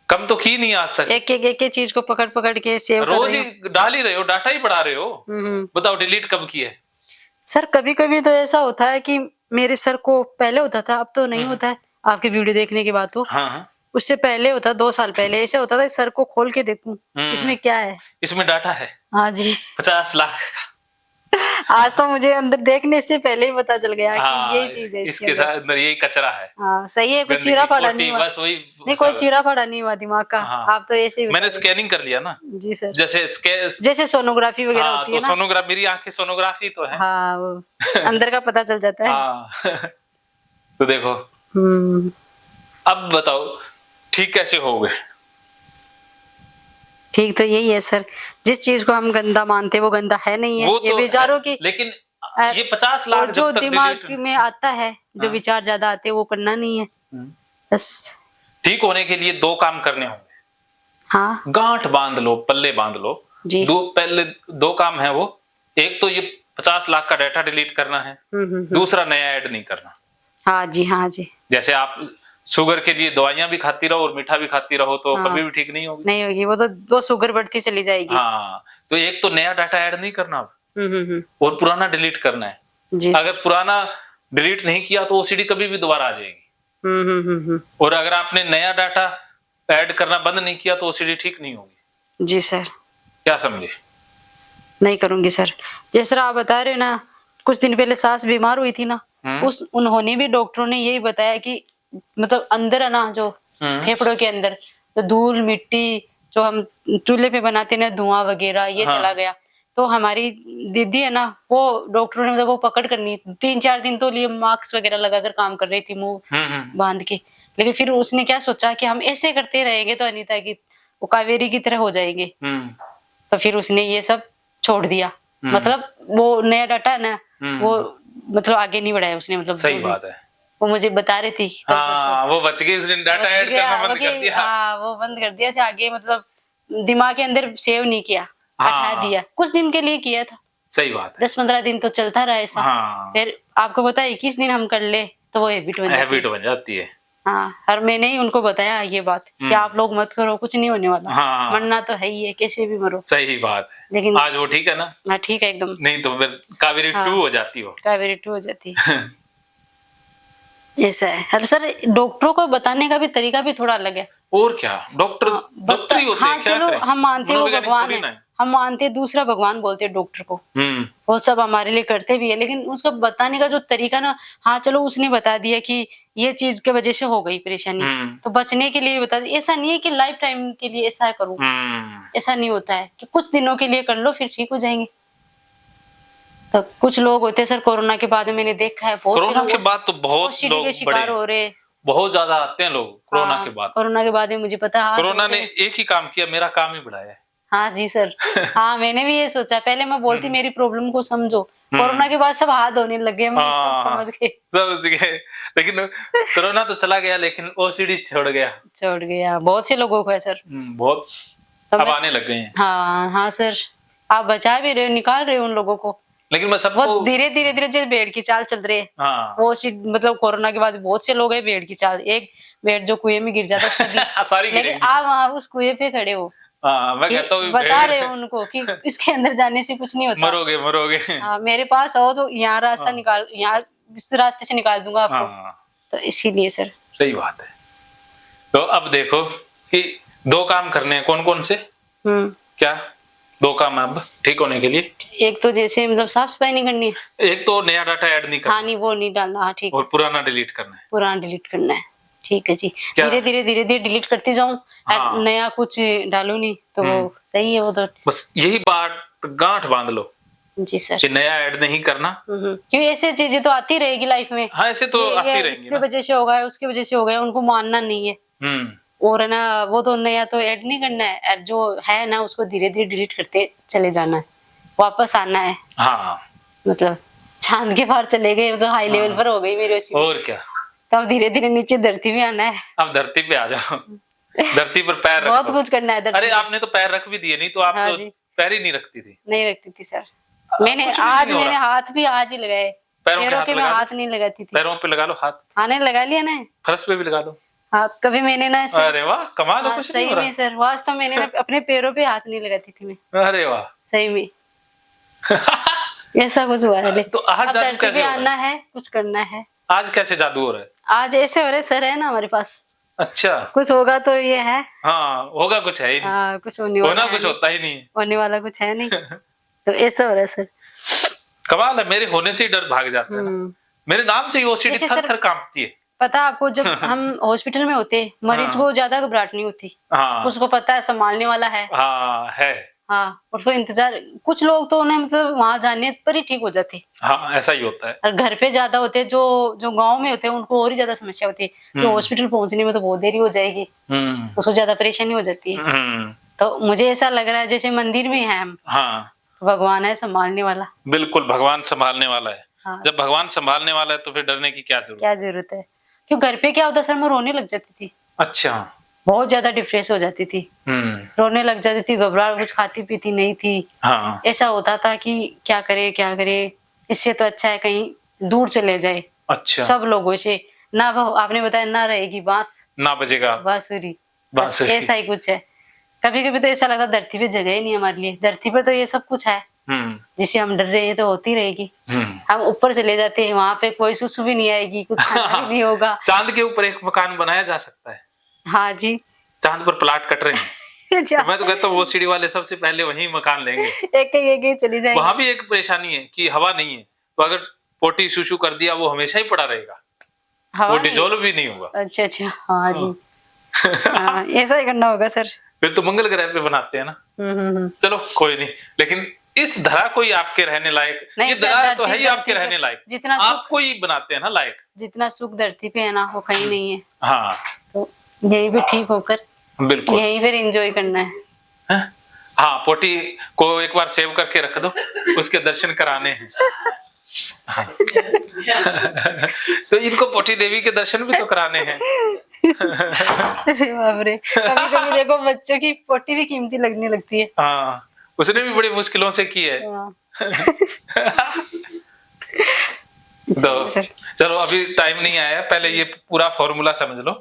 कम तो की नहीं आज तक। एक चीज को पकड़ पकड़ के सेव रोज ही डाल ही रहे हो, डाटा ही बढ़ा रहे हो। बताओ डिलीट कब की है? सर कभी कभी तो ऐसा होता है कि मेरे सर को पहले होता था, अब तो नहीं होता है, आपके वीडियो देखने के बाद तो। हाँ। उससे पहले होता, 2 साल पहले ऐसे होता था, सर को खोल के देखूं इसमें क्या है। इसमें डाटा है। हाँ जी, 50 लाख का। आज तो मुझे अंदर देखने से पहले ही पता चल गया कि यही चीज है, इसके साथ अंदर यही कचरा है। हाँ सही है, कोई चीरा फाड़ा नहीं हुआ। नहीं, कोई चीरा फाड़ा नहीं हुआ दिमाग का। आप तो ऐसे मैंने स्कैनिंग कर लिया ना। जी सर। जैसे सोनोग्राफी वगैरह होती है ना। सोनोग्राफी, मेरी आंखें सोनोग्राफी तो है। हाँ, वो अंदर का पता चल जाता है। हाँ। तो देखो, अब बताओ ठीक कैसे हो गए? ठीक तो यही है सर, जिस चीज को हम गंदा मानते हैं वो गंदा है नहीं है, वो ये विचारों की। लेकिन ये 50 लाख जो दिमाग में आता है, जो विचार ज्यादा आते हैं वो करना नहीं है बस। ठीक होने के लिए 2 काम करने होंगे। हाँ, गांठ बांध लो, पल्ले बांध लो। पहले 2 काम है वो। एक तो ये 50 लाख का डाटा डिलीट करना है, दूसरा नया ऐड नहीं करना। हाँ जी, हाँ जी। जैसे आप शुगर के लिए दवाइयां भी खाती रहो और मीठा भी खाती रहो, तो कभी भी ठीक नहीं होगी। नहीं होगी, वो तो शुगर बढ़ती चली जाएगी। हाँ, तो एक तो नया डाटा ऐड नहीं करना और पुराना डिलीट करना है जी। अगर पुराना डिलीट नहीं किया तो ओसीडी कभी भी दोबारा आ जाएगी। और अगर आपने नया डाटा ऐड करना बंद नहीं किया तो ओसीडी ठीक नहीं होगी। जी सर। क्या समझे? नहीं करूंगी सर। जैसे आप बता रहे हो ना, कुछ दिन पहले सास बीमार हुई थी ना, उन्होंने भी, डॉक्टरों ने यही बताया कि मतलब अंदर है ना, जो फेफड़ों के अंदर तो धूल मिट्टी जो हम चूल्हे पे बनाते ना, धुआं वगैरह ये चला गया। तो हमारी दीदी है ना, वो डॉक्टरों ने मतलब वो पकड़ करनी 3-4 दिन तो लिए मास्क वगैरह लगाकर काम कर रही थी, मुंह बांध के। लेकिन फिर उसने क्या सोचा कि हम ऐसे करते रहेंगे तो अनीता की, वो कावेरी की तरह हो जाएंगे। तो फिर उसने ये सब छोड़ दिया। मतलब वो नया डाटा है ना, वो मतलब आगे नहीं बढ़ाया उसने। मतलब सही बात है, वो मुझे बता रही थी। हाँ, वो बच गई, उसने डाटा ऐड करना बंद कर दिया। हाँ, वो बंद कर दिया। से आगे मतलब दिमाग के अंदर सेव नहीं किया, हटा दिया। कुछ दिन के लिए किया था। सही बात है। 10-15 दिन तो चलता रहा ऐसा। फिर आपको पता है 21 दिन हम कर ले तो वो हैबिट बन जाती है। हाँ, और मैंने ही उनको बताया ये बात कि आप लोग मत करो, कुछ नहीं होने वाला। मरना तो है ही है, कैसे भी मरो। सही बात है। लेकिन आज वो ठीक है ना? हाँ, ठीक है एकदम। नहीं तो फिर कावेरी 2 हो जाती हो। कावेरी 2 हो जाती है। ऐसा है सर, डॉक्टरों को बताने का भी तरीका भी थोड़ा अलग है। और क्या, डॉक्टर डॉक्टर ही होते हैं। चलो हम मानते हैं वो भगवान है, हम मानते हैं दूसरा भगवान बोलते हैं डॉक्टर को, वो सब हमारे लिए करते भी है। लेकिन उसका बताने का जो तरीका ना, हाँ चलो उसने बता दिया कि ये चीज की वजह से हो गई परेशानी, तो बचने के लिए बता दिया। ऐसा नहीं है कि लाइफ टाइम के लिए ऐसा करूँ, ऐसा नहीं होता है कि कुछ दिनों के लिए कर लो फिर ठीक हो जाएंगे। तो कुछ लोग होते हैं सर, कोरोना के बाद मैंने देखा है, कोरोना के बाद तो बहुत लोग के शिकार हो रहे, बहुत ज्यादा आते हैं लोग कोरोना के बाद। कोरोना के बाद में मुझे पता है, कोरोना ने एक ही काम किया, मेरा काम ही बढ़ाया है। हाँ जी सर। हाँ मैंने भी ये सोचा, पहले मैं बोलती मेरी प्रॉब्लम को समझो, कोरोना के बाद सब हाथ धोने लग गए, सब समझ गए। समझ गए, लेकिन कोरोना तो चला गया लेकिन ओसीडी छोड़ गया, बहुत से लोगों को है सर। बहुत तो अब आने लग गए हैं। हाँ सर, आप बचा भी रहे हो, निकाल रहे हो उन लोगों को, लेकिन मैं सबको धीरे धीरे जैसे भेड़ की चाल चल रही है। हाँ। वो मतलब कोरोना के बाद बहुत से लोग हैं भेड़ की चाल, एक भेड़ जो कुएं में गिर जाता सभी लेकिन आप वहाँ उस कुएं पे खड़े हो। मैं कहता हूँ बता रहे हो उनको कि इसके अंदर जाने से कुछ नहीं होता, मरोगे। हाँ मेरे पास आओ तो यहाँ रास्ता निकाल, यहाँ इस रास्ते से निकाल दूंगा आपको। तो इसीलिए सर सही बात है। तो अब देखो कि 2 काम करने हैं, कौन कौन से? क्या 2 काम अब ठीक होने के लिए? एक तो जैसे मतलब साफ सफाई नहीं करनी है, एक तो नया डाटा ऐड नहीं करना। हाँ नहीं वो नहीं डालना, हाँ ठीक, और पुराना डिलीट करना है। पुराना डिलीट करना है, ठीक है जी। धीरे धीरे डिलीट करती जाऊं, नया कुछ डालू नहीं तो वो सही है। वो तो बस यही बात गांठ बांध लो जी सर, कि नया ऐड नहीं करना, क्योंकि ऐसी चीजें तो आती रहेगी लाइफ में। हाँ ऐसे तो आती रहेंगी, इससे वजह से होगा, उसकी वजह से हो गया, उनको मानना नहीं है। और है ना, वो तो नया तो ऐड नहीं करना है, जो है ना उसको धीरे धीरे डिलीट करते चले जाना है, वापस आना है। हाँ मतलब चांद के पार चले गए तो हाई लेवल पर हो गई मेरी वैसी। और क्या, तो अब धीरे धीरे नीचे धरती में आना है। अब धरती पे आ जाओ, धरती पर पैर रखो। बहुत कुछ करना है। अरे आपने तो पैर रख भी दिए, नहीं तो आप तो पैर ही नहीं रखती थी। नहीं रखती थी सर, मैंने हाथ भी आज ही लगाए, पैरों के मैं हाथ नहीं लगाती थी। पैरों पे लगा लो हाथ, आने लगा लिया ना, फर्श पे भी लगा लो। हाँ कभी मैंने ना सर, अरे वाह कमाल है, कुछ सही में सर, वास्तव मैंने ना अपने पैरों पे हाथ नहीं लगाती थी मैं। अरे वाह सही में ऐसा कुछ हुआ है। तो आज जादू कैसे आना है, कुछ करना है। आज कैसे जादू हो रहा है? आज ऐसे हो रहे सर, है ना हमारे पास। अच्छा कुछ होगा तो ये है, हाँ होगा कुछ है ही नहीं, कुछ होना कुछ होता ही नहीं, होने वाला कुछ है नहीं। तो ऐसा हो रहा है सर। कमाल है, मेरे होने से ही डर भाग जाता है ना। मेरे नाम से ही ओसीडी थर कांपती है। पता आपको, जब हम हॉस्पिटल में होते मरीज को ज्यादा घबराहट नहीं होती, उसको पता है संभालने वाला है। हाँ और तो इंतजार, कुछ लोग तो उन्हें मतलब वहां जाने पर ही ठीक हो जाते। हाँ ऐसा ही होता है। और घर पे ज्यादा होते, जो गांव में होते हैं उनको और ही ज्यादा समस्या होती है, तो हॉस्पिटल पहुंचने में तो बहुत देरी हो जाएगी, उसको ज्यादा परेशानी हो जाती है। तो मुझे ऐसा लग रहा है जैसे मंदिर में है हम, भगवान है संभालने वाला। बिल्कुल भगवान संभालने वाला है। जब भगवान संभालने वाला है तो फिर डरने की क्या जरूरत है? क्यों घर पे क्या होता सर, मैं रोने लग जाती थी। अच्छा, बहुत ज्यादा डिप्रेस हो जाती थी, रोने लग जाती थी, घबराहट, कुछ खाती पीती नहीं थी। ऐसा होता था कि क्या करे, इससे तो अच्छा है कहीं दूर चले जाए। अच्छा, सब लोगों से ना, आपने बताया ना रहेगी बांस ना बजेगा बांसुरी, बस ऐसा ही कुछ है। कभी कभी तो ऐसा लगता धरती पे जगह ही नहीं हमारे लिए, धरती पर तो ये सब कुछ है जिसे हम डर रहे हैं, तो होती रहेगी। हम ऊपर चले जाते हैं, वहां पे कोई सुसु भी नहीं आएगी, कुछ खाना भी नहीं होगा। चांद के ऊपर एक मकान बनाया जा सकता है। हाँ जी, चांद पर प्लाट कट रहे हैं। तो मैं तो कहता हूँ वो सीढ़ी वाले सबसे पहले वहीं मकान लेंगे, एक चली जाएंगे। वहां भी एक परेशानी है कि हवा नहीं है, तो अगर पोटी सुसु कर दिया वो हमेशा ही पड़ा रहेगा, वो डिजोल्व भी नहीं होगा। अच्छा, हाँ जी। ऐसा ही करना होगा सर, फिर तो मंगल ग्रह पे बनाते हैं ना। चलो कोई नहीं, लेकिन इस धरा को ही आपके रहने लायक, ये धरा तो है ही आपके रहने लायक, जितना आपको ही बनाते हैं ना लायक। जितना सुख धरती पे है ना वो कहीं नहीं है। हाँ तो यहीं पे ठीक होकर बिल्कुल यहीं पे एंजॉय करना है। हाँ पोटी को एक बार सेव करके रख दो, उसके दर्शन कराने हैं। हाँ। तो इनको पोटी देवी के दर्शन भी तो कराने हैं। अरे बाप रे, कभी देखो बच्चों की पोटी भी कीमती लगने लगती है। हाँ उसने भी बड़ी मुश्किलों से की है। तो चलो अभी टाइम नहीं आया, पहले ये पूरा फॉर्मूला समझ लो।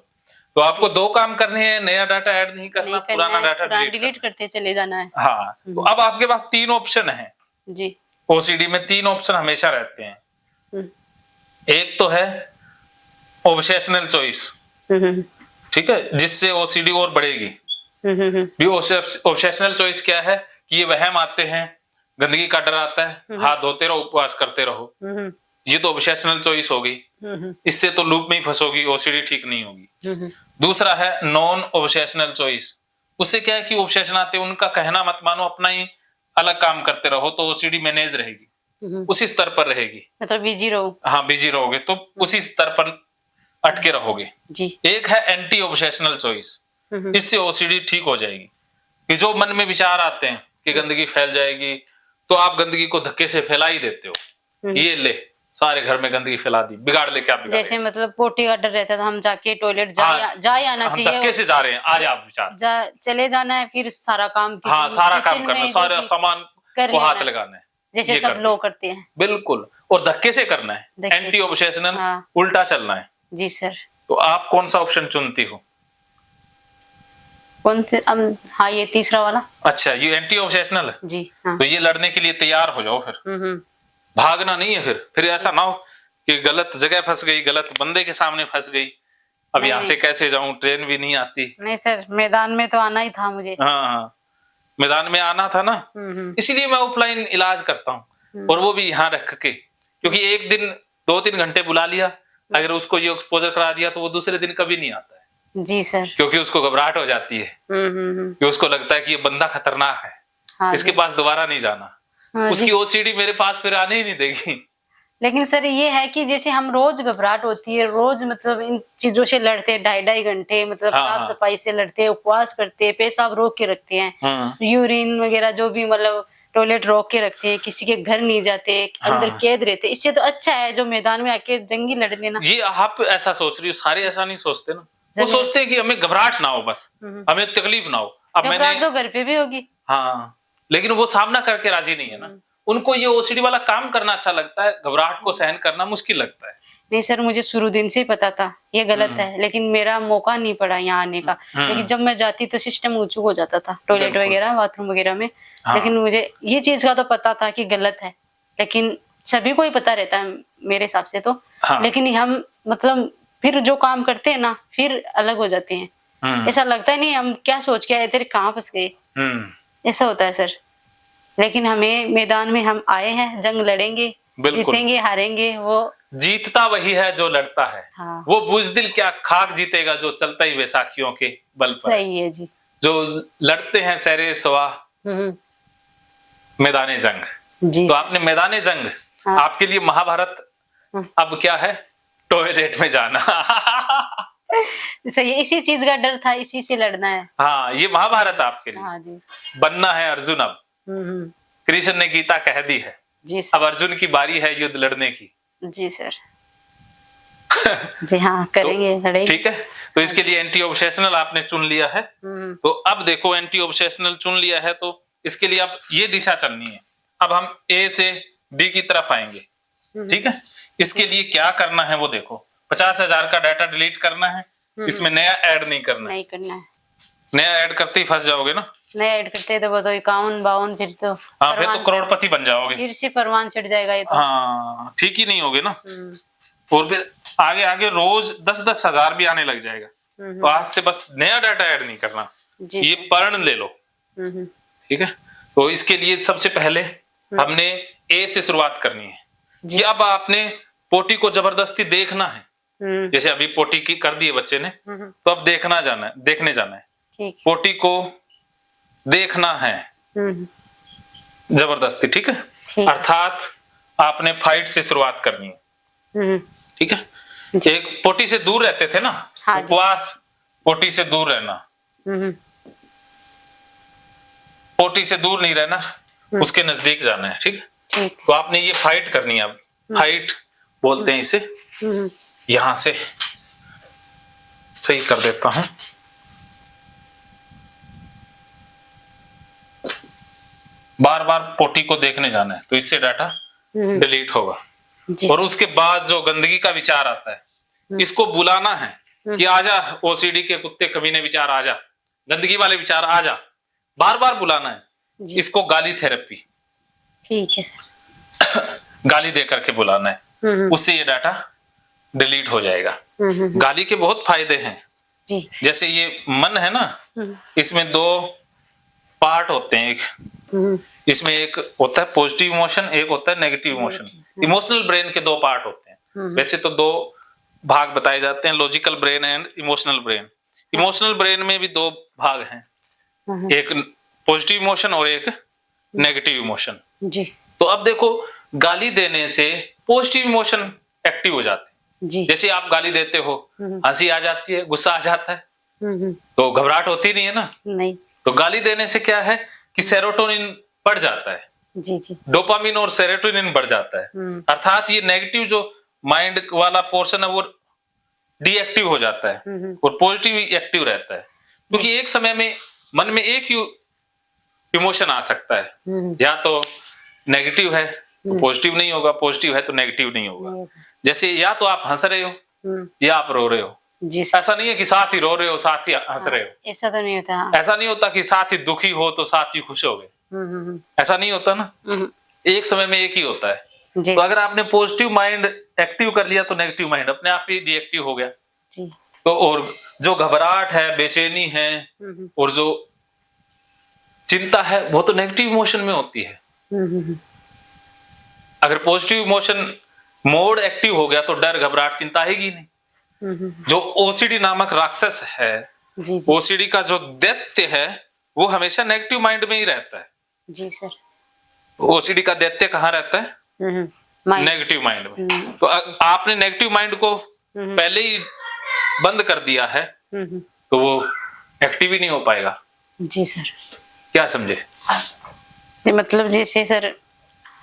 तो आपको 2 काम करने हैं, नया डाटा ऐड नहीं करना, पुराना डाटा डिलीट करते चले जाना है। हाँ तो अब आपके पास 3 ऑप्शन है जी। ओसीडी में 3 ऑप्शन हमेशा रहते हैं। एक तो है ऑब्सेशनल चॉइस, ठीक है, जिससे ओसीडी और बढ़ेगी। ऑब्सेशनल चॉइस क्या है कि ये वहम आते हैं, गंदगी का डर आता है, हाथ धोते रहो, उपवास करते रहो, ये तो ऑब्सेशनल चॉइस होगी। इससे तो लूप में ही फंसोगी, ओसीडी ठीक नहीं होगी। दूसरा है नॉन ऑब्सेशनल चॉइस, उससे क्या है कि ऑब्सेशन आते हैं, उनका कहना मत मानो, अपना ही अलग काम करते रहो, तो ओसीडी मैनेज रहेगी, उसी स्तर पर रहेगी, मतलब बिजी रहो। हाँ बिजी रहोगे तो उसी स्तर पर अटके रहोगे जी। एक है एंटी ऑब्सेशनल चॉइस, इससे ओसीडी ठीक हो जाएगी। कि जो मन में विचार आते हैं कि गंदगी फैल जाएगी, तो आप गंदगी को धक्के से फैला ही देते हो। ये ले सारे घर में गंदगी फैला दी, बिगाड़ ले क्या बिगाड़। जैसे मतलब पोटी का डर रहता था, हम जाके टॉयलेट जा ही आना चाहिए, धक्के से जा रहे हैं, आज आप विचार चले जाना है, फिर सारा काम सारा काम करना, सारा सामान को हाथ लगाना है, जैसे सब लोग करते हैं। बिल्कुल, और धक्के से करना है, एंटी ऑब्सेशनल, उल्टा चलना है। जी सर। तो आप कौन सा ऑप्शन चुनती हो? कौन से? हाँ, ये तीसरा वाला। अच्छा, ये एंटी ऑब्सेशनल है जी। हाँ। तो ये लड़ने के लिए तैयार हो जाओ फिर। भागना नहीं है फिर ऐसा ना हो कि गलत जगह फंस गई, गलत बंदे के सामने फंस गई, अब यहाँ से कैसे जाऊं, ट्रेन भी नहीं आती। नहीं सर, मैदान में तो आना ही था मुझे। हाँ, मैदान में आना था ना, इसीलिए मैं ऑफलाइन इलाज करता हूँ, और वो भी यहाँ रख के, क्योंकि एक दिन 2-3 घंटे बुला लिया, अगर उसको ये एक्सपोजर करा दिया तो वो दूसरे दिन कभी नहीं आता है। जी सर। क्योंकि उसको घबराहट हो जाती है, कि उसको लगता है कि ये बंदा खतरनाक है। हाँ, इसके पास दोबारा नहीं जाना। हाँ, उसकी ओसीडी मेरे पास फिर आने ही नहीं देगी। लेकिन सर ये है कि जैसे हम रोज घबराहट होती है, रोज मतलब इन चीजों से लड़ते हैं, 2.5 घंटे मतलब साफ सफाई से लड़ते हैं, उपवास करते हैं, पेशाब रोक के रखते हैं, यूरिन वगैरह जो भी मतलब टॉयलेट रोक के रखते हैं, किसी के घर नहीं जाते, अंदर कैद रहते, इससे तो अच्छा है जो मैदान में आके जंगी लड़ लेना। ये आप ऐसा सोच रही हो, सारे ऐसा नहीं सोचते ना, वो सोचते हैं कि हमें घबराहट ना हो, बस हमें तकलीफ ना हो। अब मैंने तो घर पे भी होगी, हाँ, लेकिन वो सामना करके राजी नहीं है ना, उनको ये ओसीडी वाला काम करना अच्छा लगता है, घबराहट को सहन करना मुश्किल लगता है। नहीं सर, मुझे शुरू दिन से ही पता था ये गलत है, लेकिन मेरा मौका नहीं पड़ा यहाँ आने का। लेकिन जब मैं जाती तो सिस्टम ऊंचू हो जाता था, टॉयलेट वगैरह, बाथरूम वगैरह में। लेकिन मुझे ये चीज का तो पता था कि गलत है, लेकिन सभी को ही पता रहता है मेरे हिसाब से तो। लेकिन हम मतलब फिर जो काम करते हैं ना, फिर अलग हो जाते हैं। ऐसा लगता है नहीं हम क्या सोच के आए थे, कहाँ फंस गए, ऐसा होता है सर। लेकिन हमें मैदान में हम आए हैं, जंग लड़ेंगे, जीतेंगे हारेंगे, वो जीतता वही है जो लड़ता है। हाँ। वो बुज़दिल क्या खाक जीतेगा जो चलता ही बैसाखियों के बल पर। सही है जी। जो लड़ते हैं सरे सवा मैदाने जंग जी। तो आपने मैदाने जंग, हाँ। आपके लिए महाभारत अब क्या है, टॉयलेट में जाना। सही है, इसी चीज का डर था, इसी से लड़ना है। हाँ, ये महाभारत आपके लिए। हाँ जी। बनना है अर्जुन अब। कृष्ण ने गीता कह दी है जी सर। अब अर्जुन की बारी है युद्ध लड़ने की। जी सर। जी हाँ, करेंगे, लड़ेंगे। ठीक है, तो इसके लिए एंटी ऑब्सेशनल आपने चुन लिया है। तो अब देखो, एंटी ऑब्सेशनल चुन लिया है तो इसके लिए अब ये दिशा चलनी है। अब हम ए से डी की तरफ आएंगे। ठीक है, इसके लिए क्या करना है वो देखो, 50,000 का डाटा डिलीट करना है, इसमें नया ऐड नहीं करना है। नया ऐड करते ही फंस जाओगे ना, नया ऐड करते तो वो तो 51-52 फिर तो, हाँ, फिर तो करोड़पति बन जाओगे, फिर से परवान चढ़ जाएगा ये तो। हाँ, ठीक ही नहीं होगे ना। और फिर आगे आगे रोज 10-10 हजार भी आने लग जाएगा। तो आज से बस नया डाटा ऐड नहीं करना, ये पढ़ ले लो। ठीक है, तो इसके लिए सबसे पहले हमने ए से शुरुआत करनी है कि अब आपने पोटी को जबरदस्ती देखना है। जैसे अभी पोटी की कर दी है बच्चे ने, तो अब देखने जाना है। पोटी को देखना है जबरदस्ती। ठीक है, अर्थात आपने फाइट से शुरुआत करनी है। ठीक है, एक पोटी से दूर रहते थे ना, हाँ, उपवास, पोटी से दूर रहना, पोटी से दूर नहीं रहना, उसके नजदीक जाना है। ठीक है, तो आपने ये फाइट करनी है। अब फाइट बोलते हैं इसे। यहां से सही कर देता हूं, बार बार पोटी को देखने जाना है, तो इससे डाटा डिलीट होगा। और उसके बाद जो गंदगी का विचार आता है, इसको बुलाना है कि आजा ओसीडी के कुत्ते कमीने विचार, आजा गंदगी वाले विचार, आजा, बार बार बुलाना है। इसको गाली थेरेपी, ठीक है, गाली दे करके बुलाना है, उससे ये डाटा डिलीट हो जाएगा। गाली के बहुत फायदे हैं जी। जैसे ये मन है ना, इसमें 2 पार्ट होते हैं। एक इसमें एक होता है पॉजिटिव इमोशन, एक होता है नेगेटिव इमोशन। इमोशनल ब्रेन के 2 पार्ट होते हैं। वैसे तो 2 भाग बताए जाते हैं, logical brain and emotional brain. Emotional brain में भी 2 भाग हैं, एक पॉजिटिव इमोशन और एक नेगेटिव इमोशन जी। तो अब देखो, गाली देने से पॉजिटिव इमोशन एक्टिव हो जाते हैं जी। जैसे आप गाली देते हो, हंसी आ जाती है, गुस्सा आ जाता है, तो घबराहट होती नहीं है ना, नहीं। तो गाली देने से क्या है कि सेरोटोनिन बढ़ जाता है, जी जी। डोपामिन और सेरोटोनिन बढ़ जाता है, अर्थात ये नेगेटिव जो माइंड वाला पोर्शन है वो डीएक्टिव हो जाता है और पॉजिटिव एक्टिव रहता है। क्योंकि एक समय में मन में एक ही इमोशन आ सकता है, या तो नेगेटिव है तो पॉजिटिव नहीं होगा, पॉजिटिव है तो नेगेटिव नहीं होगा। जैसे या तो आप हंस रहे हो या आप रो रहे हो। जी ऐसा नहीं है कि साथ ही रो रहे हो साथ ही हंस रहे हो, ऐसा तो नहीं होता। ऐसा नहीं होता कि साथ ही दुखी हो तो साथ ही खुश हो गए, ऐसा नहीं होता ना, एक समय में एक ही होता है। तो अगर आपने पॉजिटिव माइंड एक्टिव कर लिया तो नेगेटिव माइंड अपने आप ही डीएक्टिव हो गया। जी। तो और जो घबराहट है, बेचैनी है और जो चिंता है वो तो नेगेटिव इमोशन में होती है। अगर पॉजिटिव इमोशन मोड एक्टिव हो गया तो डर घबराहट चिंता आएगी नहीं। जो ओसीडी नामक राक्षस है, ओसीडी का जो दैत्य है वो हमेशा नेगेटिव माइंड में ही रहता है। जी सर। ओसीडी का दैत्य कहाँ रहता है? नेगेटिव माइंड में। तो आपने नेगेटिव माइंड को पहले ही बंद कर दिया है तो वो एक्टिव ही नहीं हो पाएगा। जी सर। क्या समझे? मतलब जैसे सर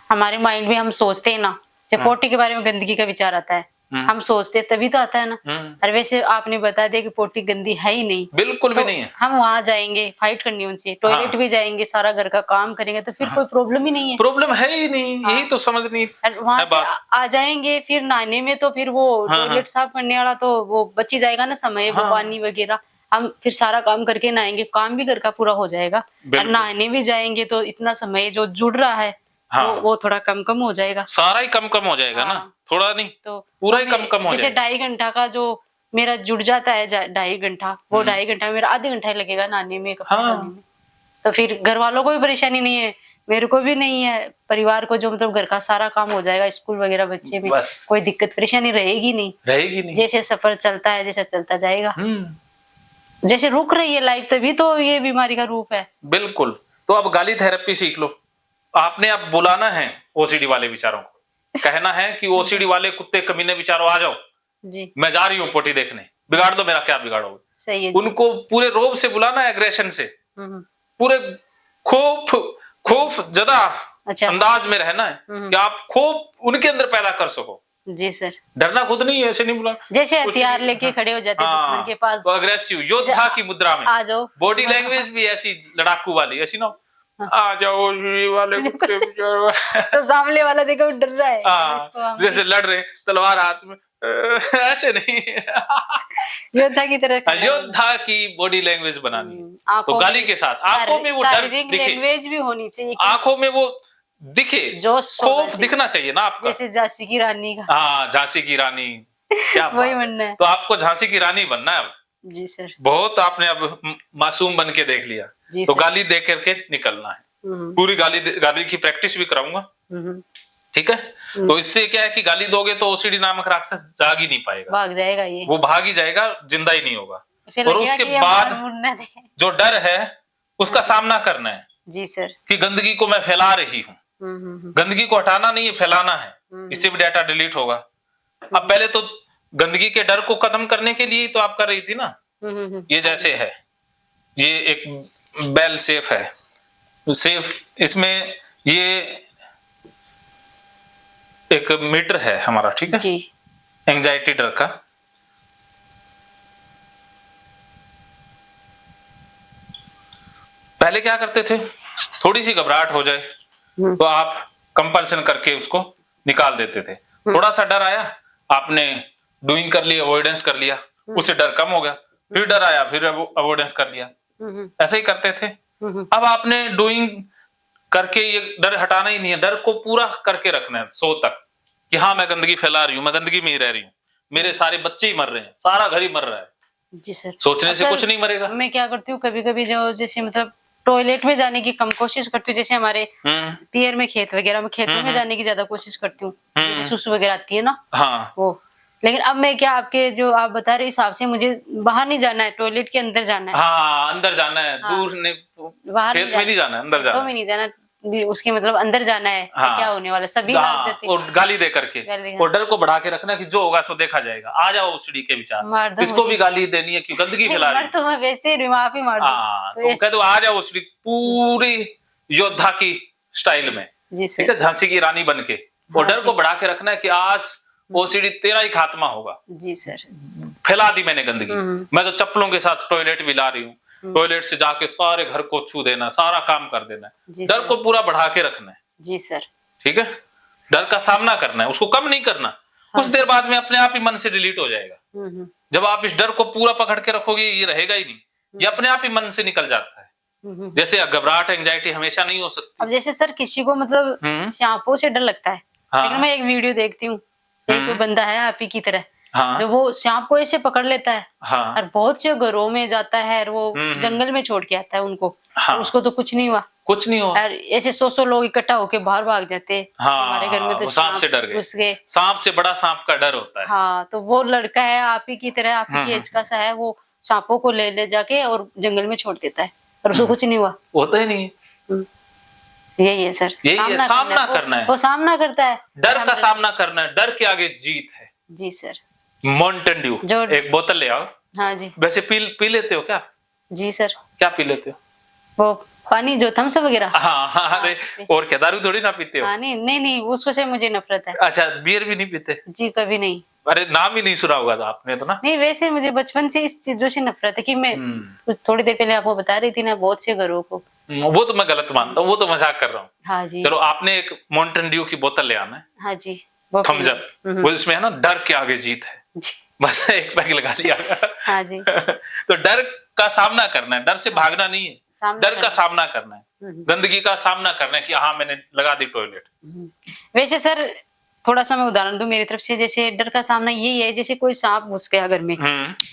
हमारे माइंड में हम सोचते हैं ना, जब पोटी के बारे में गंदगी का विचार आता है हम सोचते हैं तभी तो आता है ना। और वैसे आपने बता दिया कि पोटी गंदी है ही नहीं, बिल्कुल भी नहीं है। हम वहां जाएंगे फाइट करनी उनसे, टॉयलेट भी जाएंगे, सारा घर का काम करेंगे तो फिर कोई प्रॉब्लम ही नहीं है। प्रॉब्लम है ही नहीं, यही तो समझ नहीं। वहां से आ जाएंगे फिर नहाने में तो फिर वो टॉयलेट साफ करने वाला तो वो बची जाएगा ना समय, वो पानी वगैरह हम फिर सारा काम करके नहाएंगे, काम भी घर का पूरा हो जाएगा। और नहाने भी जाएंगे तो इतना समय जो जुड़ रहा है वो थोड़ा कम हो जाएगा, सारा ही कम हो जाएगा ना, थोड़ा नहीं तो पूरा ही कम हो जाएगा। जैसे 2.5 घंटा का जो मेरा जुड़ जाता है 2.5 घंटा, वो 2.5 घंटा मेरा आधे घंटा ही लगेगा नहाने में, कपड़े धोने में। तो फिर घर वालों को भी परेशानी नहीं है, मेरे को भी नहीं है, परिवार को जो मतलब घर का सारा काम हो जाएगा, स्कूल वगैरह बच्चे में कोई दिक्कत परेशानी रहेगी नहीं। जैसे सफर चलता है जैसे चलता जाएगा, जैसे रुक रही है लाइफ तभी तो ये बीमारी का रूप है। बिल्कुल। तो अब गाली थेरेपी सीख लो। आपने अब बुलाना है ओसीडी वाले विचारों को, कहना है कि ओसीडी वाले कुत्ते कमीने विचारों आ जाओ जी, मैं जा रही हूँ पोटी देखने, बिगाड़ दो मेरा, क्या बिगाड़ोगे? सही है। उनको पूरे रोब से बुलाना है, एग्रेशन से, पूरे खौफ ज्यादा अंदाज में रहना है कि आप खौफ उनके अंदर पैदा कर सको। जी सर। डरना खुद नहीं है, ऐसे नहीं बुलाना, जैसे हथियार लेके खड़े हो जाते हैं दुश्मन के पास, तो अग्रेसिव योद्धा की मुद्रा में आ जाओ। बॉडी लैंग्वेज भी ऐसी लड़ाकू वाली, ऐसी ना आ जाओ वाले कुत्ते तो सामने वाला देखो डर रहा है, जैसे लड़ रहे तलवार हाथ में, ऐसे नहीं योद्धा की तरह, योद्धा की बॉडी लैंग्वेज बनानी है। तो गाली के साथ आंखों में वो डर दिखे, लैंग्वेज भी होनी चाहिए, आंखों में वो दिखे, जो खौफ दिखना चाहिए ना आपका, जैसे झांसी की रानी का। हाँ, झांसी की रानी, क्या वही बनना है। तो आपको झांसी की रानी बनना है अब। जी सर। बहुत आपने अब मासूम बन के देख लिया, तो गाली दे करके निकलना है। पूरी गाली की प्रैक्टिस भी कराऊंगा, ठीक है? तो इससे क्या है कि गाली दोगे तो ओसीडी नामक राक्षस जाग ही नहीं पाएगा, भाग जाएगा, ये वो भाग ही जाएगा, जिंदा ही नहीं होगा। और उसके बाद जो डर है उसका सामना करना है। जी सर। कि गंदगी को मैं फैला रही हूँ, गंदगी को हटाना नहीं है, फैलाना है, इससे भी डाटा डिलीट होगा। अब पहले तो गंदगी के डर को खत्म करने के लिए तो आप कर रही थी ना, ये जैसे है, ये एक बेल सेफ है, सेफ, इसमें ये एक मीटर है हमारा, ठीक है, एंजाइटी डर का। पहले क्या करते थे, थोड़ी सी घबराहट हो जाए तो आप कंपल्सन करके उसको निकाल देते थे। थोड़ा सा डर आया, आपने डूइंग कर लिया, अवॉइडेंस कर लिया, उससे डर कम हो गया, फिर डर आया, फिर अवॉइडेंस कर लिया, ऐसे ही करते थे। अब आपने डूइंग करके ये डर हटाना ही नहीं है, डर को पूरा करके रखना है 100 तक, कि हाँ मैं गंदगी फैला रही हूँ, मैं गंदगी में ही रह रही हूँ, मेरे सारे बच्चे ही मर रहे हैं, सारा घर ही मर रहा है। जी सर। सोचने से कुछ नहीं मरेगा। मैं क्या करती हूँ कभी कभी, जो जैसे मतलब टॉयलेट में जाने की कम कोशिश करती हूँ, जैसे हमारे पियर में खेत वगैरह में, खेतों में जाने की ज्यादा कोशिश करती हूँ, जैसे सुसु वगैरह आती है ना, हाँ वो। लेकिन अब मैं क्या, आपके जो आप बता रहे हिसाब से मुझे बाहर नहीं जाना है, टॉयलेट के अंदर जाना है। हाँ, अंदर जाना है, दूर नहीं, बाहर खेत में नहीं जाना है, अंदर जाना है, नहीं जाना, भी उसके मतलब अंदर जाना है, हाँ, क्या होने वाला, सभी और गाली दे करके और डर को बढ़ा के रखना कि जो होगा सो देखा जाएगा। आ जाओ ओसीडी के विचार, किसको भी गाली देनी है, क्यों गंदगी फैला रही है। तो मैं वैसे ही माफ ही मार दूं, तो कह दो आ जाओ ओसीडी पूरी योद्धा की स्टाइल में, ठीक है, झांसी की रानी बन के, और डर को बढ़ा के रखना है कि आज ओसीडी तेरा ही खात्मा होगा। जी सर। फैला दी मैंने गंदगी, मैं तो चप्पलों के साथ टॉयलेट भी ला रही हूँ, टॉयलेट से जाके सारे घर को छू देना, सारा काम कर देना, डर को पूरा बढ़ा के रखना है। जी सर। ठीक है, डर का सामना करना है, उसको कम नहीं करना। कुछ देर बाद में अपने आप ही मन से डिलीट हो जाएगा। जब आप इस डर को पूरा पकड़ के रखोगे, ये रहेगा ही नहीं, ये अपने आप ही मन से निकल जाता है। जैसे घबराहट, एंजाइटी हमेशा नहीं हो सकती। अब जैसे सर किसी को मतलब सांपों से डर लगता है, लेकिन मैं एक वीडियो देखती हूँ, एक बंदा है आप ही की तरह, जो वो सांप को ऐसे पकड़ लेता है और बहुत से घरों में जाता है और वो जंगल में छोड़ के आता है उनको, उसको तो कुछ नहीं हुआ, कुछ नहीं हुआ। ऐसे 100 लोग इकट्ठा होके बाहर भाग जाते हैं। हमारे घर में तो सांप से डर गए, सांप से बड़ा सांप का डर होता है। हाँ, तो वो लड़का है आप ही की तरह, आप ही की एज का सा है, वो सांपों को ले जाके और जंगल में छोड़ देता है और उसको कुछ नहीं हुआ। होता ही नहीं। यही है सर, यही है, सामना करना है। वो सामना करता है, डर का सामना करना है, डर के आगे जीत है। जी सर। माउंटेन ड्यू एक बोतल ले आओ। हाँ जी। वैसे पी लेते हो क्या? जी सर। क्या पी लेते हो? वो पानी जो थम्स अप वगैरह। हाँ, अरे और क्या, दारू थोड़ी ना पीते हो? नहीं, उसको से मुझे नफरत है। अच्छा, बियर भी नहीं पीते? जी कभी नहीं। अरे नाम ही नहीं सुना होगा तो आपने तो ना। नहीं, वैसे मुझे बचपन से इस चीजों से नफरत है कि मैं थोड़ी देर पहले आपको बता रही थी ना, बहुत से घरों को, वो तो मैं गलत मानता हूँ, वो तो मजाक कर रहा हूँ। हाँ जी। चलो, आपने एक माउंटेन ड्यू की बोतल ले आना है। हाँ जी। थम्स अप, वो इसमें है ना, डर के आगे जीत है, बस एक पैक लगा लिया। हाँ जी। तो डर का सामना करना है, डर से भागना नहीं है, डर का सामना करना है, गंदगी का सामना करना है कि हाँ मैंने लगा दी टॉयलेट। वैसे सर थोड़ा सा मैं उदाहरण दूं मेरी तरफ से, जैसे डर का सामना यही है, जैसे कोई सांप घुस गया घर में,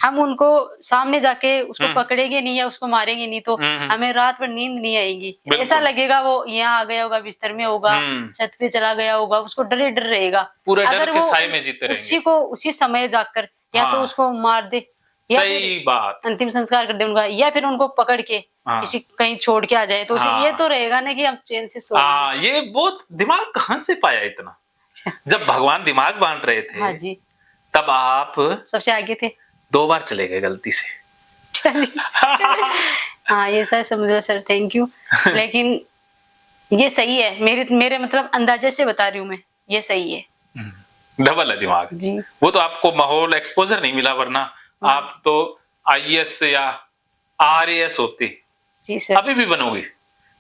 हम उनको सामने जाके उसको पकड़ेंगे नहीं या उसको मारेंगे नहीं तो हमें रात भर नींद नहीं आएगी। ऐसा लगेगा वो यहाँ आ गया होगा, बिस्तर में होगा, छत पे चला गया होगा, उसको डर डर रहेगा। अगर वो उसी को उसी समय जाकर या तो उसको मार दे, सही बात, अंतिम संस्कार कर दे उनका, या फिर उनको पकड़ के किसी कहीं छोड़ के आ जाए, तो ये तो रहेगा ना कि हम चैन से सो। ये बहुत दिमाग कहाँ से पाया इतना? जब भगवान दिमाग बांट रहे थे, हाँ जी, तब आप सबसे आगे थे। 2 बार चले गए गलती से। हाँ, ये सर समझ सर, थैंक यू। लेकिन ये सही है, मेरे मतलब अंदाजे से बता रही हूँ मैं, ये सही है। डबल है दिमाग जी। वो तो आपको माहौल एक्सपोजर नहीं मिला, वरना आप तो IAS या RAS होती। जी सर। अभी भी बनोगी।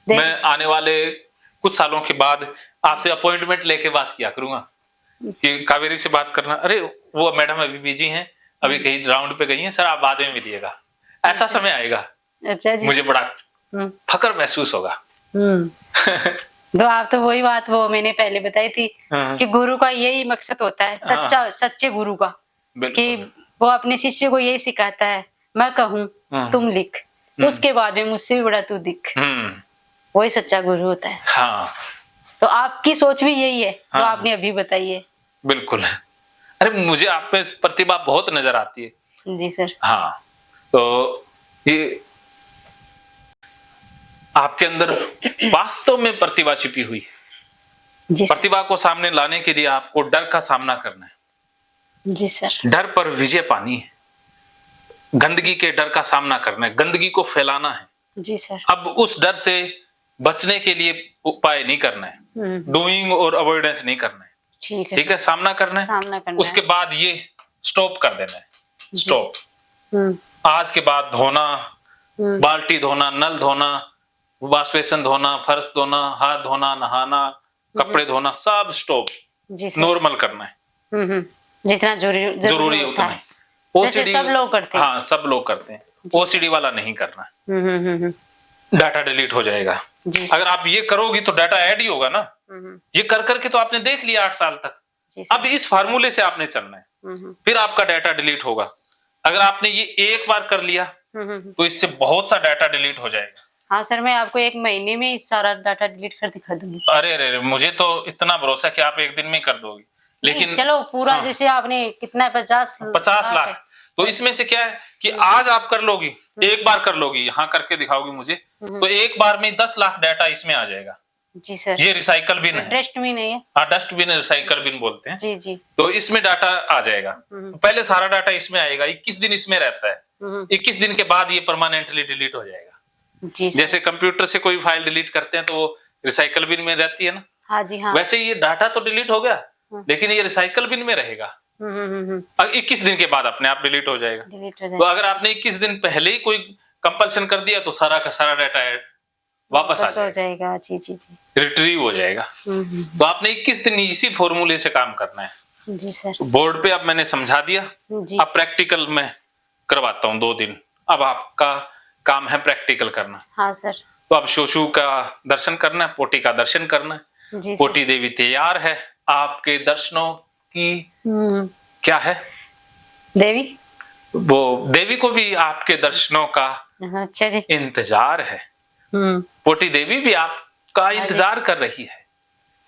मैं आने वाले कुछ सालों के बाद आपसे अपॉइंटमेंट लेके बात किया करूंगा कि कावेरी से बात करना, अरे वो मैडम अभी बिजी हैं, अभी कहीं राउंड पे गई हैं, सर आप बाद में मिलिएगा। ऐसा समय आएगा। अच्छा जी। मुझे बड़ा फक्र महसूस होगा। तो आप तो वही बात वो मैंने पहले बताई थी कि गुरु का यही मकसद होता है, सच्चे गुरु का, कि वो अपने शिष्य को यही सिखाता है, मैं कहूँ तुम लिख, उसके बाद में मुझसे भी बड़ा तू दिख। वही सच्चा गुरु होता है। हाँ। तो आपकी सोच भी यही है जो आपने अभी बताई है। बिल्कुल। अरे मुझे आप में प्रतिभा बहुत नजर आती है। जी सर। हाँ, तो ये आपके अंदर वास्तव में प्रतिभा छिपी हुई है। प्रतिभा को सामने लाने के लिए आपको डर का सामना करना है। जी सर। डर पर विजय पानी है, गंदगी के डर का सामना करना है, गंदगी को फैलाना है। जी सर। अब उस डर से बचने के लिए उपाय नहीं करना है, डूइंग और अवॉइडेंस नहीं करना है। ठीक है, सामना करना है, उसके बाद ये स्टॉप कर देना है, स्टॉप। आज के बाद धोना, बाल्टी धोना, नल धोना, वॉश बेसिन धोना, फर्श धोना, हाथ धोना, नहाना, कपड़े धोना, सब स्टॉप, नॉर्मल करना है जितना जरूरी होता है। OCD सब लोग करते हैं। हाँ, सब लोग करते हैं। OCD वाला नहीं करना। डाटा डिलीट हो जाएगा। अगर आप ये करोगी तो डाटा ऐड ही होगा ना। ये कर करके तो आपने देख लिया 8 साल तक। अब इस फार्मूले से आपने चलना है, फिर आपका डाटा डिलीट होगा। अगर आपने ये एक बार कर लिया तो इससे बहुत सा डाटा डिलीट हो जाएगा। हाँ सर, मैं आपको 1 महीने में इस सारा डाटा डिलीट कर दिखा दूंगी। अरे मुझे तो इतना भरोसा कि आप 1 दिन में कर दोगे। लेकिन चलो पूरा जैसे आपने कितना 50 लाख, तो इसमें से क्या है कि आज आप कर लोगी, एक बार कर लोगी, यहाँ करके दिखाओगी मुझे, तो एक बार में 10 लाख डाटा इसमें आ जाएगा। जी सर। ये रिसाइकल बिन है, डस्टबिन है ये। हाँ डस्टबिन रिसाइकल बिन बोलते हैं। जी जी। तो इसमें डाटा आ जाएगा, तो पहले सारा डाटा इसमें आएगा, 21 दिन इसमें रहता है, 21 दिन के बाद ये परमानेंटली डिलीट हो जाएगा। जी सर। जैसे कंप्यूटर से कोई फाइल डिलीट करते हैं तो वो रिसाइकल बिन में रहती है ना, हाँ जी हाँ। वैसे ये डाटा तो डिलीट हो गया लेकिन ये रिसाइकल बिन में रहेगा। 21 दिन के बाद अपने आप डिलीट हो जाएगा। तो अगर आपने 21 दिन पहले ही कोई कंपल्सन कर दिया तो सारा का सारा डाटा वापस आ जाएगा। जी जी जी, रिट्रीव हो जाएगा। तो आपने 21 दिन इसी फॉर्मूले से काम करना है। जी सर। बोर्ड पे अब मैंने समझा दिया, अब प्रैक्टिकल में करवाता हूँ 2 दिन। अब आपका काम है प्रैक्टिकल करना। हाँ सर। तो अब शोशु का दर्शन करना है, पोटी का दर्शन करना है। जी पोटी देवी तैयार है, आपके दर्शनों की क्या है देवी, वो देवी को भी आपके दर्शनों का अच्छा जी इंतजार है। पोटी देवी भी आपका इंतजार कर रही है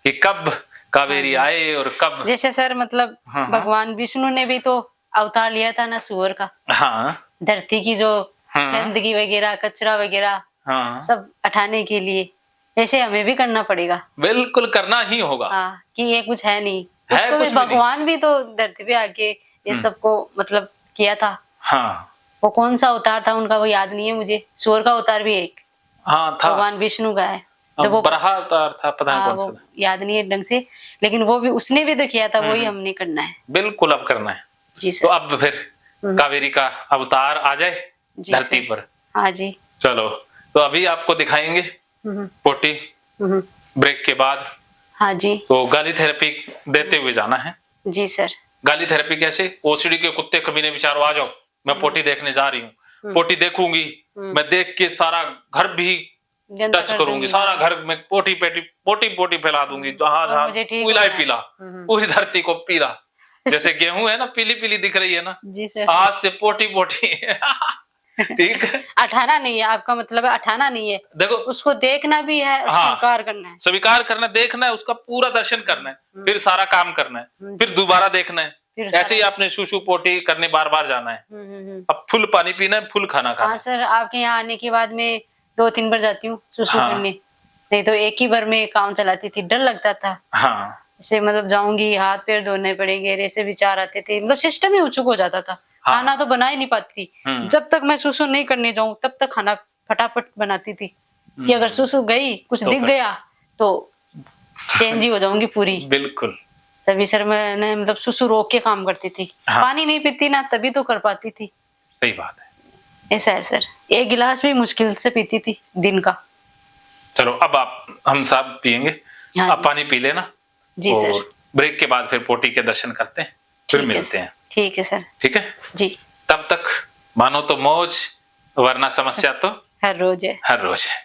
कि कब कावेरी आए और कब। जैसे सर मतलब भगवान विष्णु ने भी तो अवतार लिया था ना सूअर का। हाँ, धरती की जो गंदगी वगैरह कचरा वगैरह सब हटाने के लिए, वैसे हमें भी करना पड़ेगा। बिल्कुल करना ही होगा। हाँ, कि ये कुछ है नहीं, है उसको भी भगवान भी तो धरती पे आके ये सबको मतलब किया था। हाँ, वो कौन सा अवतार था उनका वो याद नहीं है मुझे। सूअर का अवतार भी एक था, भगवान विष्णु का है। तो वो बराह अवतार था, पता नहीं कौन सा, याद नहीं है ढंग से, लेकिन वो भी उसने भी तो किया था, वही हमने करना है। बिल्कुल अब करना है। जी सर। तो अब फिर कावेरी का अवतार आ जाए धरती पर। हाँ जी। चलो, तो अभी आपको दिखाएंगे पोटी ब्रेक के बाद। हाँ जी। तो गाली थेरेपी देते हुए जाना है। जी सर। गाली थेरेपी कैसे? ओसीडी के कुत्ते कमीने विचारो आ जाओ, मैं पोटी देखने जा रही हूँ, पोटी देखूंगी, मैं देख के सारा घर भी टच करूंगी, सारा घर में पोटी पोटी फैला दूंगी, जहां जहां पीला पीला, पूरी धरती को पीला। जैसे गेहूं है ना, पीली पीली दिख रही है ना, जी सर। आज से पोटी ठीक है। अठाना नहीं है आपका मतलब है, अठाना नहीं है, देखो उसको देखना भी है, स्वीकार करना है, स्वीकार करना, देखना है, उसका पूरा दर्शन करना है, फिर सारा काम करना है, फिर दोबारा देखना है। ऐसे ही आपने सुसु पोटी करने बार बार जाना है। अब फुल पानी पीना है, फुल खाना खाना। हाँ सर, आपके यहाँ आने के बाद में 2-3 बार जाती हूँ सुसु करने, नहीं तो एक ही बार में काम चलाती थी, डर लगता था। हाँ, ऐसे मतलब जाऊंगी, हाथ पैर धोने पड़ेंगे, ऐसे विचार आते थे, मतलब सिस्टम ही उचुक हो जाता था। खाना तो बना ही नहीं पाती थी। जब तक मैं सुसु नहीं करने जाऊं तब तक खाना फटाफट बनाती थी, कि अगर सुसु गई, कुछ दिख गया तो चेंज ही हो जाऊंगी पूरी। बिल्कुल। तभी सर मैंने मतलब सुसु रोक के काम करती थी। पानी नहीं पीती ना, तभी तो कर पाती थी। सही बात है। ऐसा है सर, 1 गिलास भी मुश्किल से पीती थी दिन का। चलो, अब हम सब पियेंगे। अब पानी पी लेना। जी सर। ब्रेक के बाद फिर पोटी के दर्शन करते हैं, फिर मिलते हैं। ठीक है सर। ठीक है जी। तब तक मानो तो मौज, वरना समस्या तो हर रोज है। हर रोज है।